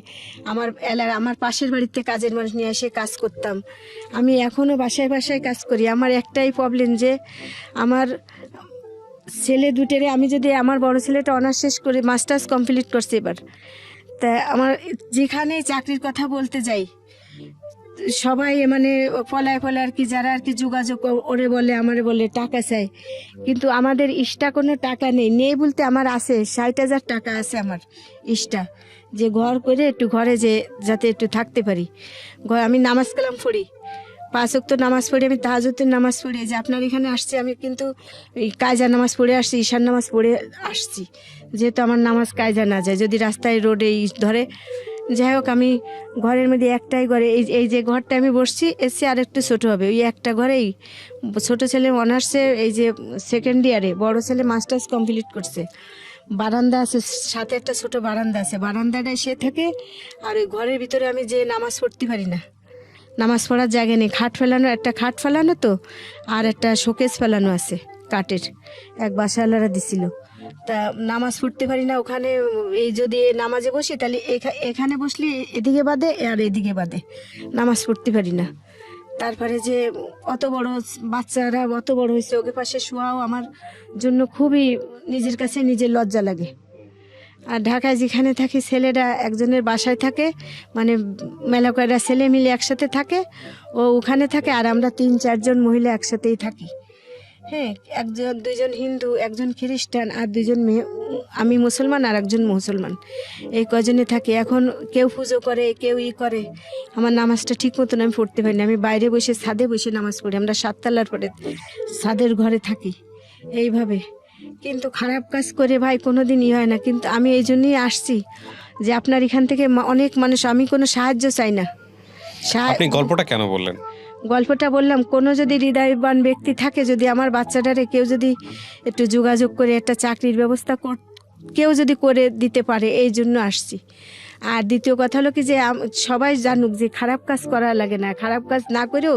আমার পাশের বাড়িতে কাজের মানুষ নিয়ে এসে কাজ করতাম। আমি এখনও বাসায় বাসায় কাজ করি। আমার একটাই প্রবলেম যে আমার ছেলে দুটেরে, আমি যদি, আমার বড় ছেলেটা অনার্স শেষ করে মাস্টার্স কমপ্লিট করছে এবার, তা আমার যেখানে চাকরির কথা বলতে যাই, সবাই মানে পলায় আর কি, যারা আর কি যোগাযোগ ওরে বলে, আমারে বলে টাকা চাই। কিন্তু আমাদের ইস্টা কোনো টাকা নেই বলতে আমার আছে 60,000 টাকা আছে আমার ইস্টা, যে ঘর করে একটু ঘরে যে যাতে একটু থাকতে পারি। আমি নামাজ কালাম পড়ি, 5 ওয়াক্ত নামাজ পড়ি, আমি তাহাজ্জুদের নামাজ পড়ি। যে আপনার এখানে আসছি আমি কিন্তু কায়জা নামাজ পড়ে আসছি, ঈশান নামাজ পড়ে আসছি, যেহেতু আমার নামাজ কায়জা না যায় যদি রাস্তায় রোডে ধরে। যাই হোক, আমি ঘরের মধ্যে একটাই ঘরে, এই যে ঘরটা আমি বসছি, এসে আর একটু ছোটো হবে, ওই একটা ঘরেই ছোট ছেলে অনার্সে এই যে সেকেন্ড ইয়ারে, বড় ছেলে মাস্টার্স কমপ্লিট করছে। বারান্দা আছে, সাথে একটা ছোট বারান্দা আছে, বারান্দাটায় সে থাকে। আর ওই ঘরের ভিতরে আমি যে নামাজ পড়তে পারি না, নামাজ পড়ার জায়গা নেই। খাট ফেলানো, একটা খাট ফেলানো তো, আর একটা শোকেস ফেলানো আছে কাঠের, এক বাসাওয়ালারা দিছিল। তা নামাজ পড়তে পারি না ওখানে। এই যদি নামাজে বসি তাহলে এখানে বসলে এদিকে বাদে আর এদিকে বাদে, নামাজ পড়তে পারি না। তারপরে যে অত বড় বাচ্চারা অত বড় হয়েছে, ওকে পাশে শোয়াও আমার জন্য খুবই নিজের কাছে নিজের লজ্জা লাগে। আর ঢাকায় যেখানে থাকি, ছেলেরা একজনের বাসায় থাকে, মানে মেলা কয়টা ছেলে মিলে একসাথে থাকে, ও ওখানে থাকে, আর আমরা 3-4 জন মহিলা একসাথেই থাকি। হ্যাঁ, দুইজন হিন্দু, একজন খ্রিস্টান, আর 2 মেয়ে, আমি মুসলমান আর একজন মুসলমান, এই কজনে থাকি। এখন কেউ পুজো করে, কেউ করে, আমার নামাজটা ঠিক মতন আমি পড়তে পারি না। আমি বাইরে বসে, ছাদে বসে নামাজ পড়ি, আমরা 7 তলার পরে ছাদের ঘরে থাকি এইভাবে। কিন্তু খারাপ কাজ করে ভাই কোনোদিন হয় না। কিন্তু আমি এই জন্যই আসছি যে আপনার এখান থেকে অনেক মানুষ, আমি কোনো সাহায্য চাই না। আপনি গল্পটা কেন বললেন? গল্পটা বললাম, কোনো যদি হৃদয়বান ব্যক্তি থাকে, যদি আমার বাচ্চাটারে কেউ যদি একটু যোগাযোগ করে একটা চাকরির ব্যবস্থা কেউ যদি করে দিতে পারে, এই জন্য আসছি। আর দ্বিতীয় কথা হলো কি, যে সবাই জানুক যে খারাপ কাজ করা লাগে না, খারাপ কাজ না করেও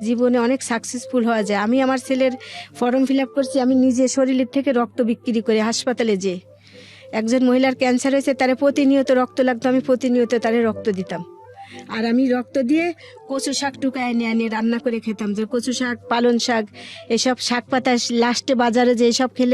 জীবনে অনেক সাকসেসফুল হওয়া যায়। আমি আমার ছেলের ফর্ম ফিল আপ করছি, আমি নিজে শরীরের থেকে রক্ত বিক্রি করে হাসপাতালে যে একজন মহিলার ক্যান্সার হয়েছে, তারে প্রতিনিয়ত রক্ত লাগতো, আমি প্রতিনিয়ত তারে রক্ত দিতাম। আর আমি রক্ত দিয়ে কচু শাক টুকায় এনে রান্না করে খেতাম, যে কচু শাক, পালন শাক, এসব শাক পাতা লাস্টে বাজারে যে এসব খেলে